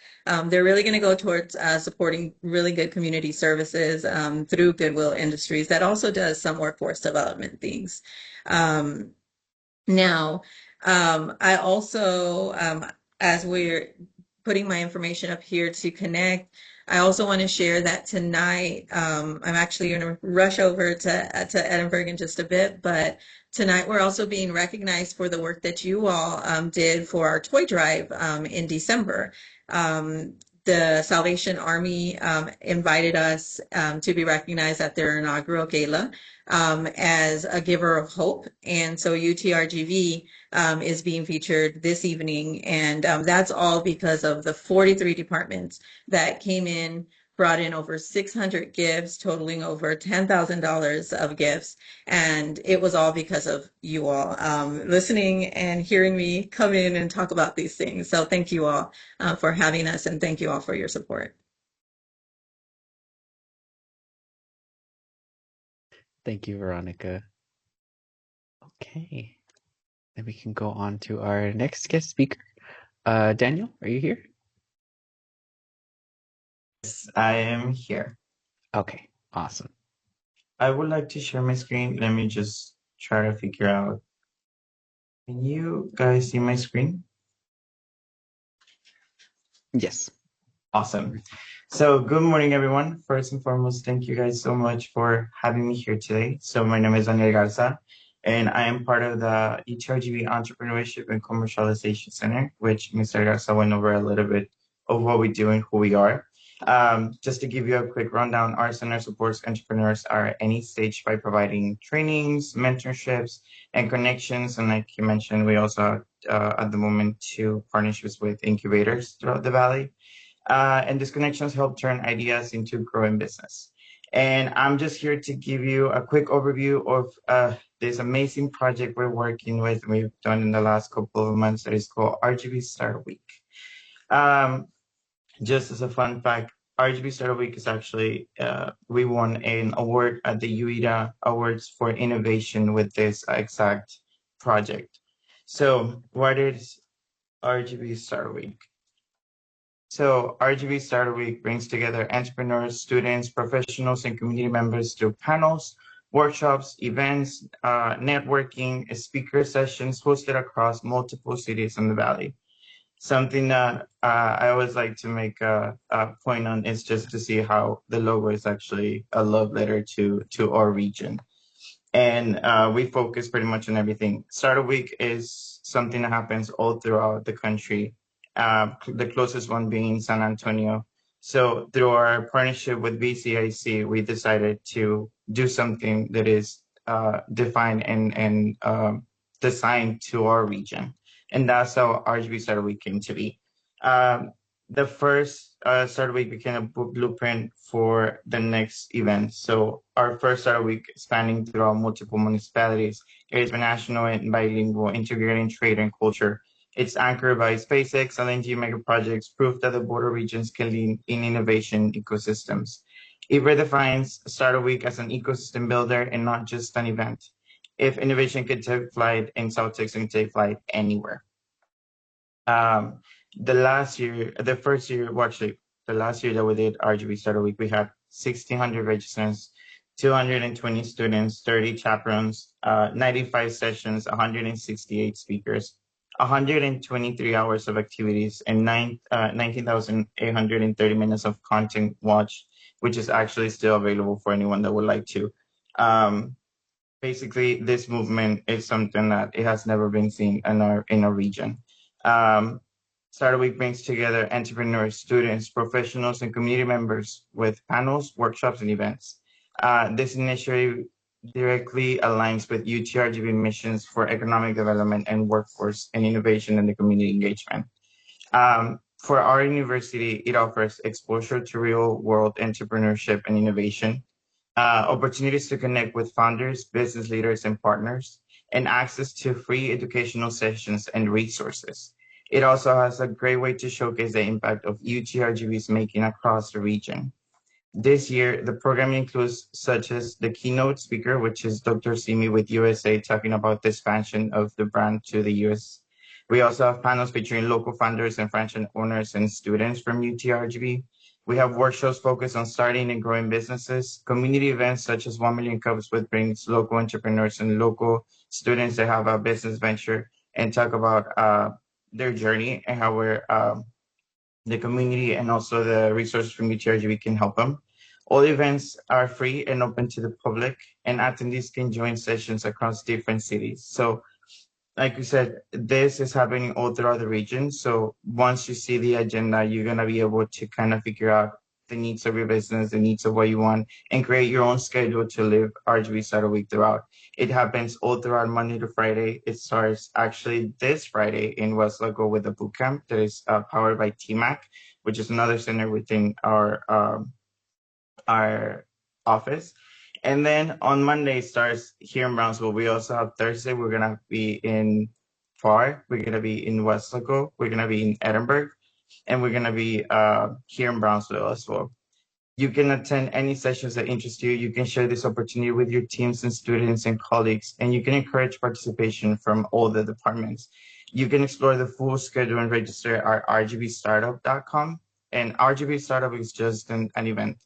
They're really going to go towards supporting really good community services through Goodwill Industries that also does some workforce development things. Now, I also, as we're putting my information up here to connect, I also want to share that tonight, I'm actually going to rush over to Edinburgh in just a bit, but tonight we're also being recognized for the work that you all did for our toy drive in December. the Salvation Army invited us to be recognized at their inaugural gala as a giver of hope. And so UTRGV is being featured this evening. And that's all because of the 43 departments that came in, brought in over 600 gifts, totaling over $10,000 of gifts. And it was all because of you all listening and hearing me come in and talk about these things. So thank you all for having us, and thank you all for your support. Thank you, Veronica. Okay, then we can go on to our next guest speaker. Daniel, are you here? Yes, I am here. Okay, awesome. I would like to share my screen. Let me just try to figure out. Can you guys see my screen? Yes. Awesome. So good morning, everyone. First and foremost, thank you guys so much for having me here today. So my name is Daniel Garza, and I am part of the UTRGV Entrepreneurship and Commercialization Center, which Mr. Garza went over a little bit of what we do and who we are. Just to give you a quick rundown, our center supports entrepreneurs at any stage by providing trainings, mentorships, and connections. And like you mentioned, we also at the moment 2 partnerships with incubators throughout the valley. And these connections help turn ideas into growing business. And I'm just here to give you a quick overview of this amazing project we're working with, we've done in the last couple of months, that is called RGV Startup Week. Just as a fun fact, RGV Startup Week is actually, we won an award at the UITA Awards for Innovation with this exact project. So what is RGV Startup Week? So RGV Startup Week brings together entrepreneurs, students, professionals, and community members through panels, workshops, events, networking, speaker sessions hosted across multiple cities in the Valley. Something that I always like to make a point on is just to see how the logo is actually a love letter to our region. And we focus pretty much on everything. Startup Week is something that happens all throughout the country, the closest one being San Antonio. So through our partnership with VCIC, we decided to do something that is defined and designed to our region. And that's how RGV Startup Week came to be. The first Startup Week became a blueprint for the next event. So our first Startup Week, spanning throughout multiple municipalities, is national and bilingual, integrating trade and culture. It's anchored by SpaceX, LNG mega projects, proof that the border regions can lead in innovation ecosystems. It redefines Startup Week as an ecosystem builder and not just an event. If innovation could take flight in South Texas, can take flight anywhere. The last year that we did RGV Startup Week, we had 1,600 registrants, 220 students, 30 chaperones, 95 sessions, 168 speakers, 123 hours of activities, and 19,830 minutes of content watched, which is actually still available for anyone that would like to. Basically, this movement is something that it has never been seen in our region. Startup Week brings together entrepreneurs, students, professionals, and community members with panels, workshops, and events. This initiative directly aligns with UTRGV missions for economic development and workforce and innovation and the community engagement. For our university, it offers exposure to real-world entrepreneurship and innovation, opportunities to connect with founders, business leaders, and partners, and access to free educational sessions and resources. It also has a great way to showcase the impact of UTRGV is making across the region. This year, the program includes such as the keynote speaker, which is Dr. Simi with USA, talking about the expansion of the brand to the US. We also have panels featuring local founders and franchise owners and students from UTRGV. We have workshops focused on starting and growing businesses, community events such as 1 Million Cups, which brings local entrepreneurs and local students that have a business venture and talk about their journey and how the community and also the resources from UTRGV can help them. All events are free and open to the public, and attendees can join sessions across different cities. So like we said, this is happening all throughout the region. So once you see the agenda, you're gonna be able to kind of figure out the needs of your business, the needs of what you want, and create your own schedule to live RGB Startup Week throughout. It happens all throughout Monday to Friday. It starts actually this Friday in West Lago with a boot camp that is powered by TMAC, which is another center within our office. And then on Monday starts here in Brownsville. We also have Thursday. We're gonna be in FAR. We're gonna be in West Lago. We're gonna be in Edinburgh, and we're gonna be here in Brownsville as well. You can attend any sessions that interest you. You can share this opportunity with your teams and students and colleagues, and you can encourage participation from all the departments. You can explore the full schedule and register at rgbstartup.com. And RGB Startup is just an event.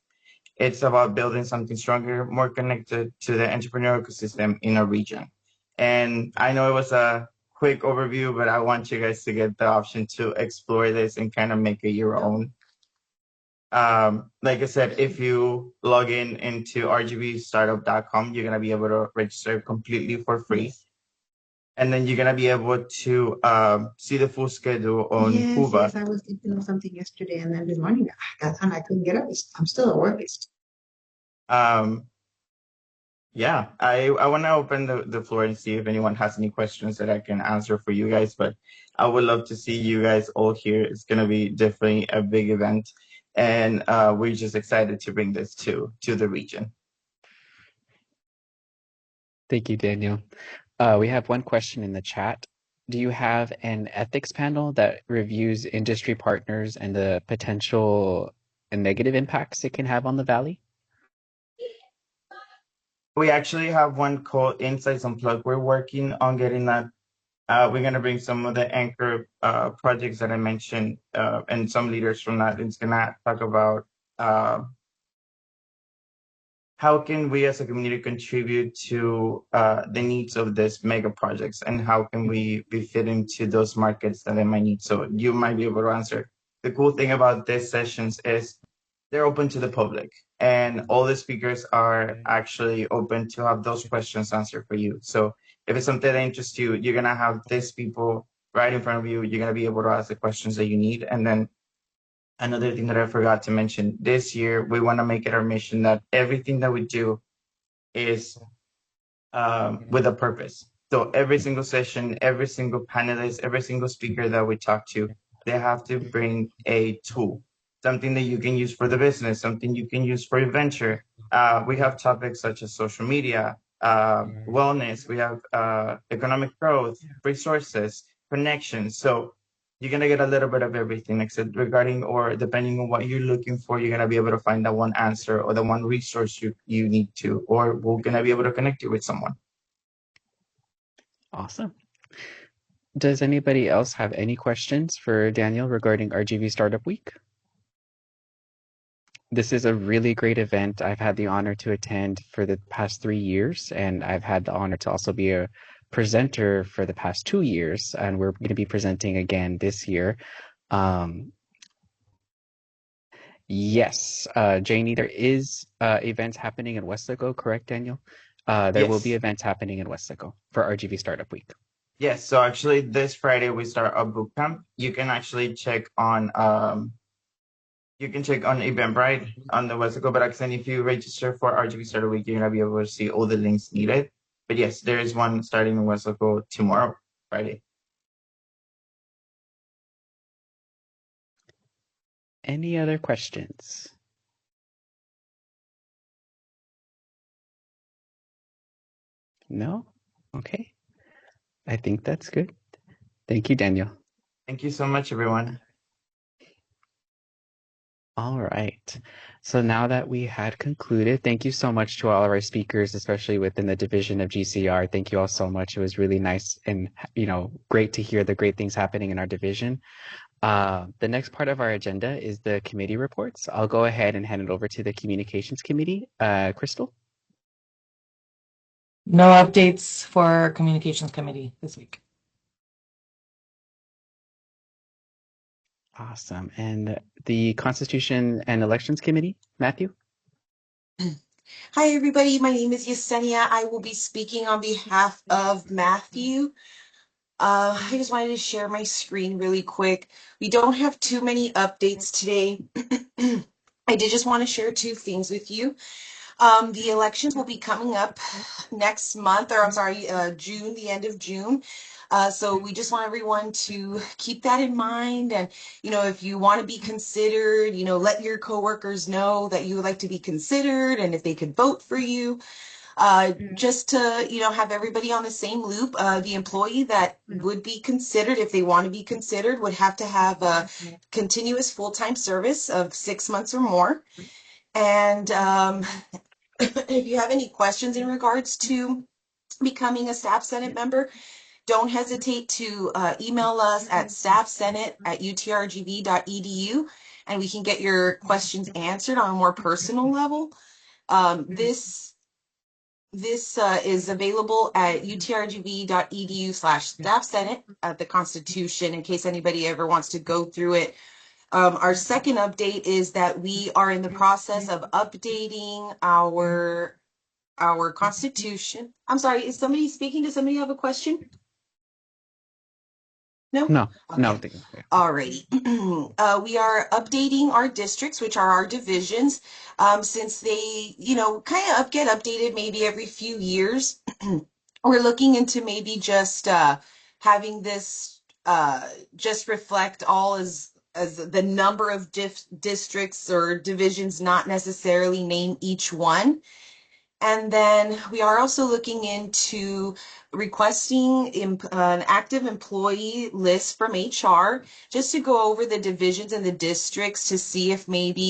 It's about building something stronger, more connected to the entrepreneurial ecosystem in a region. And I know it was a quick overview, but I want you guys to get the option to explore this and kind of make it your own. Like I said, if you log into rgbstartup.com, you're gonna be able to register completely for free. And then you're gonna be able to see the full schedule on Cuba. Yes, I was thinking of something yesterday, and then this morning I got time, I couldn't get up. I'm still at work. Yeah, I want to open the floor and see if anyone has any questions that I can answer for you guys, but I would love to see you guys all here. It's going to be definitely a big event, and we're just excited to bring this to the region. Thank you, Daniel. We have one question in the chat. Do you have an ethics panel that reviews industry partners and the potential and negative impacts it can have on the Valley? We actually have one called Insights Unplugged. We're working on getting that. We're going to bring some of the anchor projects that I mentioned and some leaders from that. It's going to talk about how can we as a community contribute to the needs of this mega projects, and how can we be fit into those markets that they might need. So you might be able to answer. The cool thing about these sessions is they're open to the public, and all the speakers are actually open to have those questions answered for you. So if it's something that interests you, you're gonna have these people right in front of you. You're gonna be able to ask the questions that you need. And then another thing that I forgot to mention, this year, we wanna make it our mission that everything that we do is with a purpose. So every single session, every single panelist, every single speaker that we talk to, they have to bring a tool, something that you can use for the business, something you can use for your venture. We have topics such as social media, wellness, we have economic growth, resources, connections. So you're gonna get a little bit of everything, except regarding or depending on what you're looking for, you're gonna be able to find that one answer or the one resource you need to, or we're gonna be able to connect you with someone. Awesome. Does anybody else have any questions for Daniel regarding RGV Startup Week? This is a really great event. I've had the honor to attend for the past 3 years, and I've had the honor to also be a presenter for the past 2 years, and we're going to be presenting again this year. Yes, Janie, there is events happening in Westlaco, correct, Daniel? There will be events happening in Westlaco for RGV Startup Week. Yes, so actually this Friday we start a boot camp. You can actually check on Eventbrite on the Westlaco, but actually if you register for RGV Startup Week, you're gonna be able to see all the links needed. But yes, there is one starting in Westlaco tomorrow, Friday. Any other questions? No? Okay. I think that's good. Thank you, Daniel. Thank you so much, everyone. All right. So now that we had concluded, thank you so much to all of our speakers, especially within the division of GCR. Thank you all so much. It was really nice and, great to hear the great things happening in our division. The next part of our agenda is the committee reports. I'll go ahead and hand it over to the communications committee. Crystal? No updates for communications committee this week. Awesome. And the Constitution and Elections Committee, Matthew? Hi, everybody. My name is Yesenia. I will be speaking on behalf of Matthew. I just wanted to share my screen really quick. We don't have too many updates today. I did just want to share two things with you. The elections will be coming up next month, or I'm sorry, June, the end of June. So we just want everyone to keep that in mind. And, if you want to be considered, let your coworkers know that you would like to be considered and if they could vote for you. Just to, have everybody on the same loop. The employee that would be considered, if they want to be considered, would have to have a continuous full-time service of 6 months or more. And if you have any questions in regards to becoming a staff senate member, don't hesitate to email us at staffsenate@utrgv.edu, and we can get your questions answered on a more personal level. This is available at utrgv.edu/staffsenate at the Constitution, in case anybody ever wants to go through it. Our second update is that we are in the process of updating our Constitution. I'm sorry, is somebody speaking? Does somebody have a question? No? No, no. Okay. Alrighty. We are updating our districts, which are our divisions, since they, kind of get updated maybe every few years. We're looking into maybe just having this just reflect all as the number of districts or divisions, not necessarily name each one. And then we are also looking into requesting an active employee list from HR, just to go over the divisions and the districts to see if maybe,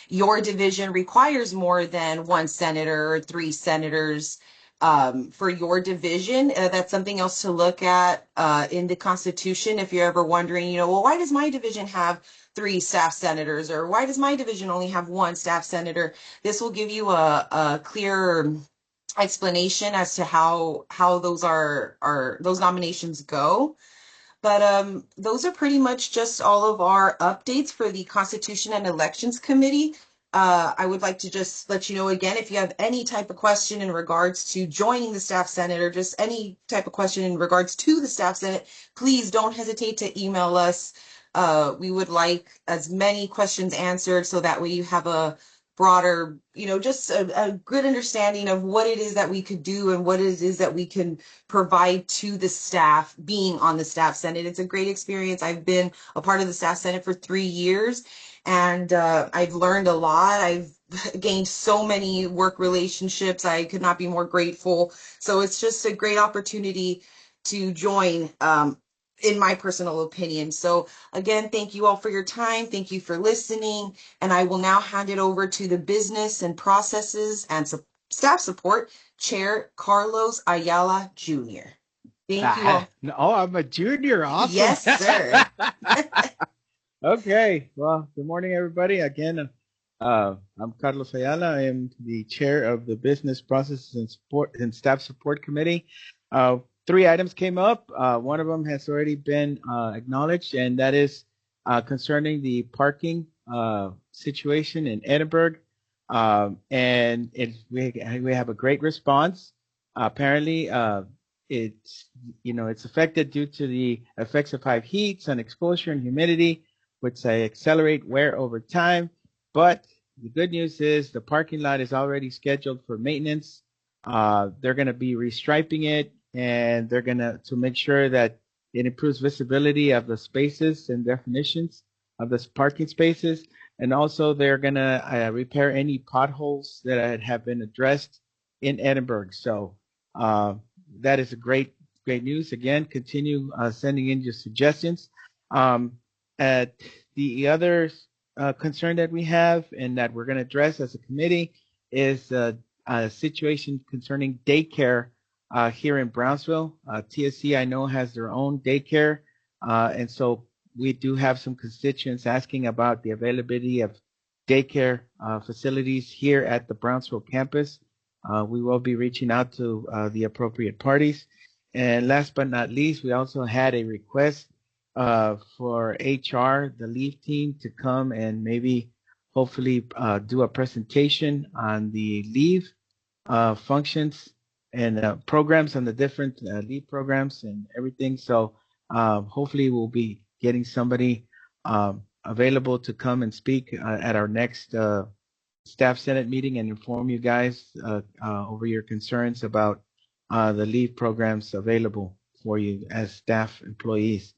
your division requires more than one senator or 3 senators for your division. That's something else to look at in the Constitution. If you're ever wondering, well, why does my division have 3 staff senators, or why does my division only have 1 staff senator? This will give you a clear explanation as to how those those nominations go. But those are pretty much just all of our updates for the Constitution and Elections Committee. I would like to just let you know again, if you have any type of question in regards to joining the staff senate, or just any type of question in regards to the staff senate, please don't hesitate to email us. We would like as many questions answered, so that way you have a broader, just a good understanding of what it is that we could do and what it is that we can provide to the staff being on the staff senate. It's a great experience. I've been a part of the staff senate for 3 years, and I've learned a lot. I've gained so many work relationships. I could not be more grateful. So it's just a great opportunity to join, in my personal opinion. So again, thank you all for your time. Thank you for listening. And I will now hand it over to the Business and Processes and Staff Support Chair, Carlos Ayala Jr. Thank you all. Oh, I'm a junior. Awesome. Yes, sir. Okay. Well, good morning, everybody. Again, I'm Carlos Ayala. I am the chair of the Business Processes and Staff Support Committee. 3 items came up. One of them has already been acknowledged, and that is concerning the parking situation in Edinburgh. And we have a great response. Apparently, it's affected due to the effects of high heat, sun exposure, and humidity, which accelerate wear over time. But the good news is the parking lot is already scheduled for maintenance. They're going to be restriping it, and they're going to make sure that it improves visibility of the spaces and definitions of the parking spaces. And also they're going to repair any potholes that have been addressed in Edinburgh. So that is a great news. Again, continue sending in your suggestions. The other concern that we have and that we're going to address as a committee is a situation concerning daycare here in Brownsville. TSC, I know, has their own daycare, and so we do have some constituents asking about the availability of daycare facilities here at the Brownsville campus. We will be reaching out to the appropriate parties. And last but not least, we also had a request for HR, the leave team, to come and maybe hopefully do a presentation on the leave functions programs on the different lead programs and everything. So hopefully we'll be getting somebody available to come and speak at our next staff senate meeting and inform you guys over your concerns about the leave programs available for you as staff employees.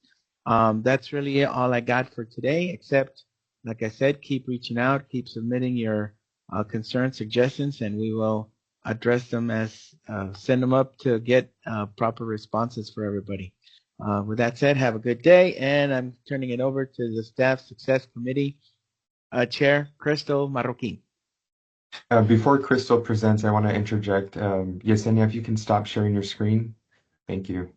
That's really all I got for today, except, like I said, keep reaching out, keep submitting your concerns, suggestions, and we will address them as send them up to get proper responses for everybody. With that said, have a good day, and I'm turning it over to the Staff Success Committee Chair, Crystal Marroquin. Before Crystal presents, I want to interject. Yesenia, if you can stop sharing your screen. Thank you.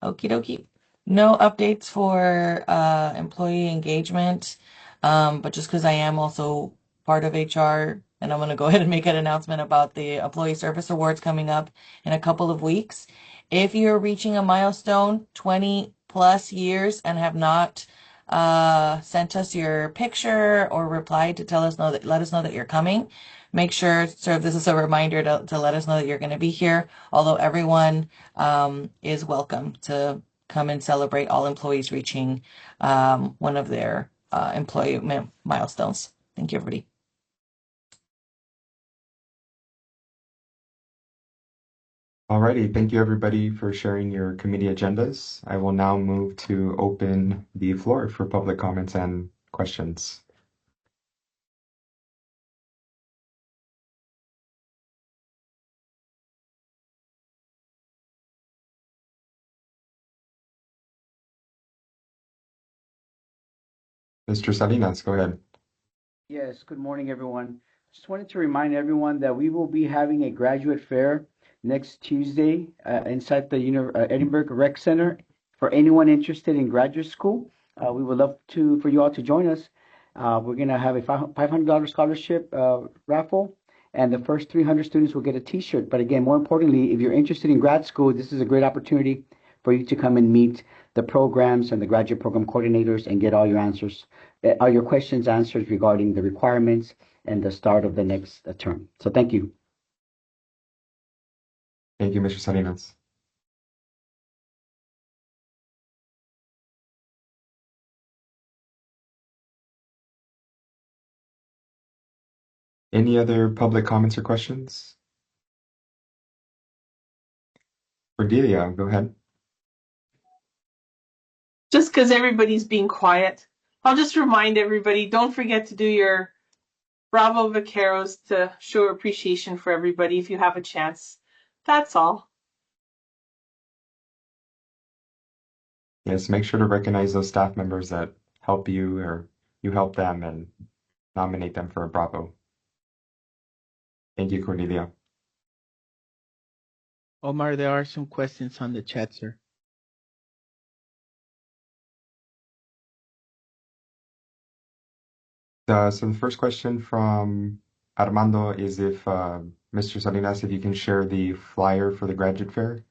Okie dokie. No updates for employee engagement, but just because I am also part of HR, and I'm going to go ahead and make an announcement about the Employee Service Awards coming up in a couple of weeks. If you're reaching a milestone, 20 plus years, and have not sent us your picture or replied to let us know that you're coming, make sure, sort of, this is a reminder to let us know that you're going to be here, although everyone is welcome to come and celebrate all employees reaching one of their employment milestones. Thank you, everybody. Alrighty, thank you everybody for sharing your committee agendas. I will now move to open the floor for public comments and questions. Mr. Salinas, go ahead. Yes, good morning, everyone. Just wanted to remind everyone that we will be having a graduate fair next Tuesday inside the Edinburgh Rec Center. For anyone interested in graduate school, we would love for you all to join us. We're going to have a $500 scholarship raffle, and the first 300 students will get a T-shirt. But again, more importantly, if you're interested in grad school, this is a great opportunity for you to come and meet the programs and the graduate program coordinators and get all your answers, all your questions answered regarding the requirements and the start of the next term. So thank you. Thank you, Mr. Salinas. Any other public comments or questions? Cordelia, go ahead. Just because everybody's being quiet, I'll just remind everybody, don't forget to do your Bravo Vaqueros to show appreciation for everybody if you have a chance. That's all. Yes, make sure to recognize those staff members that help you or you help them and nominate them for a Bravo. Thank you, Cordelia. Omar, there are some questions on the chat, sir. So the first question from Armando is if Mr. Salinas, if you can share the flyer for the graduate fair.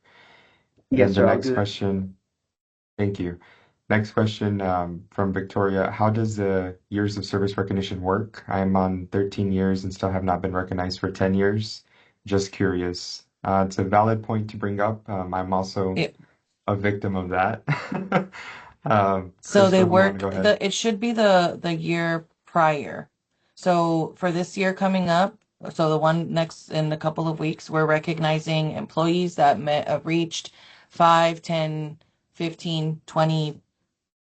Yes, And sir. the I'll next do that. question, thank you. Next question from Victoria. How does the years of service recognition work? I'm on 13 years and still have not been recognized for 10 years. Just curious. It's a valid point to bring up. I'm also a victim of that. So Crystal, they do you want work, to go ahead? it should be the year prior. So for this year coming up, so the one next in a couple of weeks, we're recognizing employees that reached 5, 10, 15, 20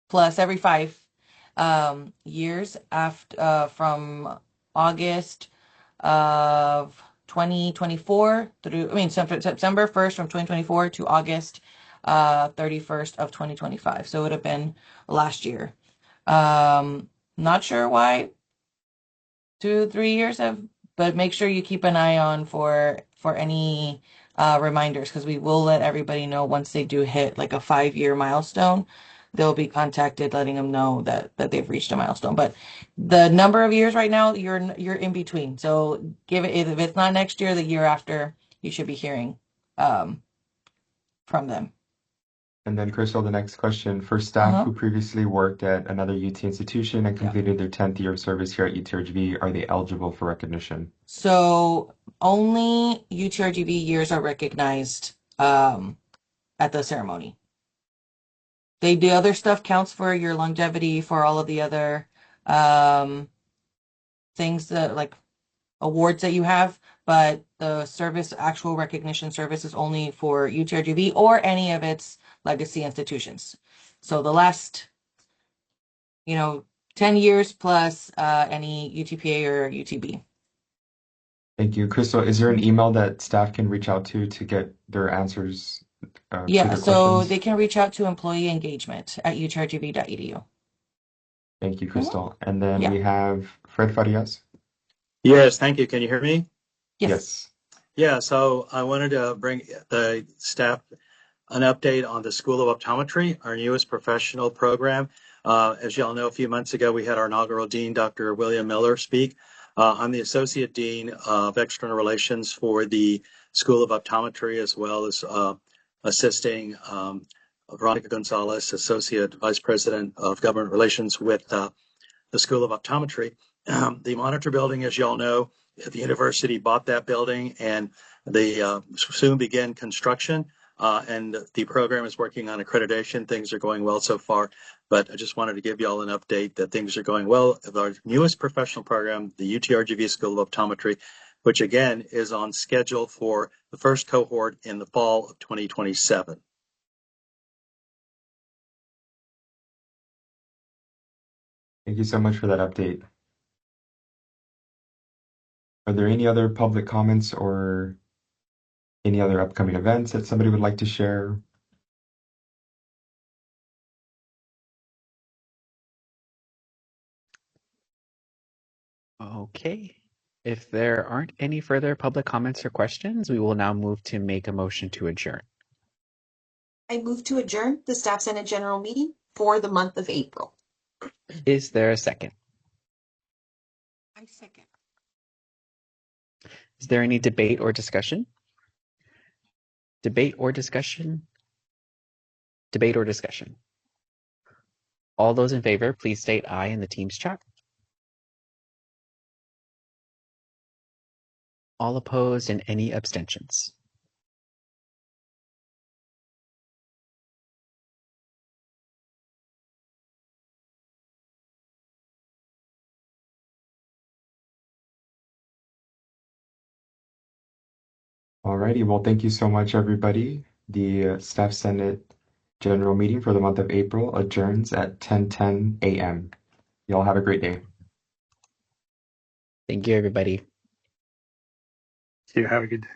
plus every 5 years after from August of 2024 through, I mean, September 1st from 2024 to August 31st of 2025. So it would have been last year. Not sure why 2-3 years have, but make sure you keep an eye on for any reminders, because we will let everybody know once they do hit like a 5-year milestone. They'll be contacted letting them know that they've reached a milestone. But the number of years right now, you're in between. So give it, if it's not next year, the year after, you should be hearing from them. And then, Crystal, the next question. For staff who previously worked at another UT institution and completed their 10th year of service here at UTRGV, are they eligible for recognition? So only UTRGV years are recognized at the ceremony. The other stuff counts for your longevity, for all of the other things that like awards that you have, but the service, actual recognition service, is only for UTRGV or any of its legacy institutions. So the last, 10 years plus any UTPA or UTB. Thank you. Crystal, is there an email that staff can reach out to get their answers to Yeah, their so questions? they can reach out to employee engagement at utrgv.edu. Thank you, Crystal. And then Yeah. we have Fred Farias. Yes, thank you. Can you hear me? Yes. Yeah, so I wanted to bring the staff an update on the School of Optometry, our newest professional program. As y'all know, a few months ago, we had our inaugural dean, Dr. William Miller, speak. I'm the Associate Dean of External Relations for the School of Optometry, as well as assisting Veronica Gonzalez, Associate Vice President of Government Relations with the School of Optometry. The monitor building, as y'all know, the university bought that building and they soon begin construction. And the program is working on accreditation. Things are going well so far, but I just wanted to give y'all an update that things are going well. Our newest professional program, the UTRGV School of Optometry, which again is on schedule for the first cohort in the fall of 2027. Thank you so much for that update. Are there any other public comments or any other upcoming events that somebody would like to share? Okay. If there aren't any further public comments or questions, we will now move to make a motion to adjourn. I move to adjourn the Staff Senate General Meeting for the month of April. Is there a second? I second. Is there any debate or discussion? Debate or discussion? Debate or discussion? All those in favor, please state aye in the Teams chat. All opposed and any abstentions? Alrighty, well, thank you so much, everybody. The Staff Senate General Meeting for the month of April adjourns at 10:10 a.m. Y'all have a great day. Thank you, everybody. You have a good day.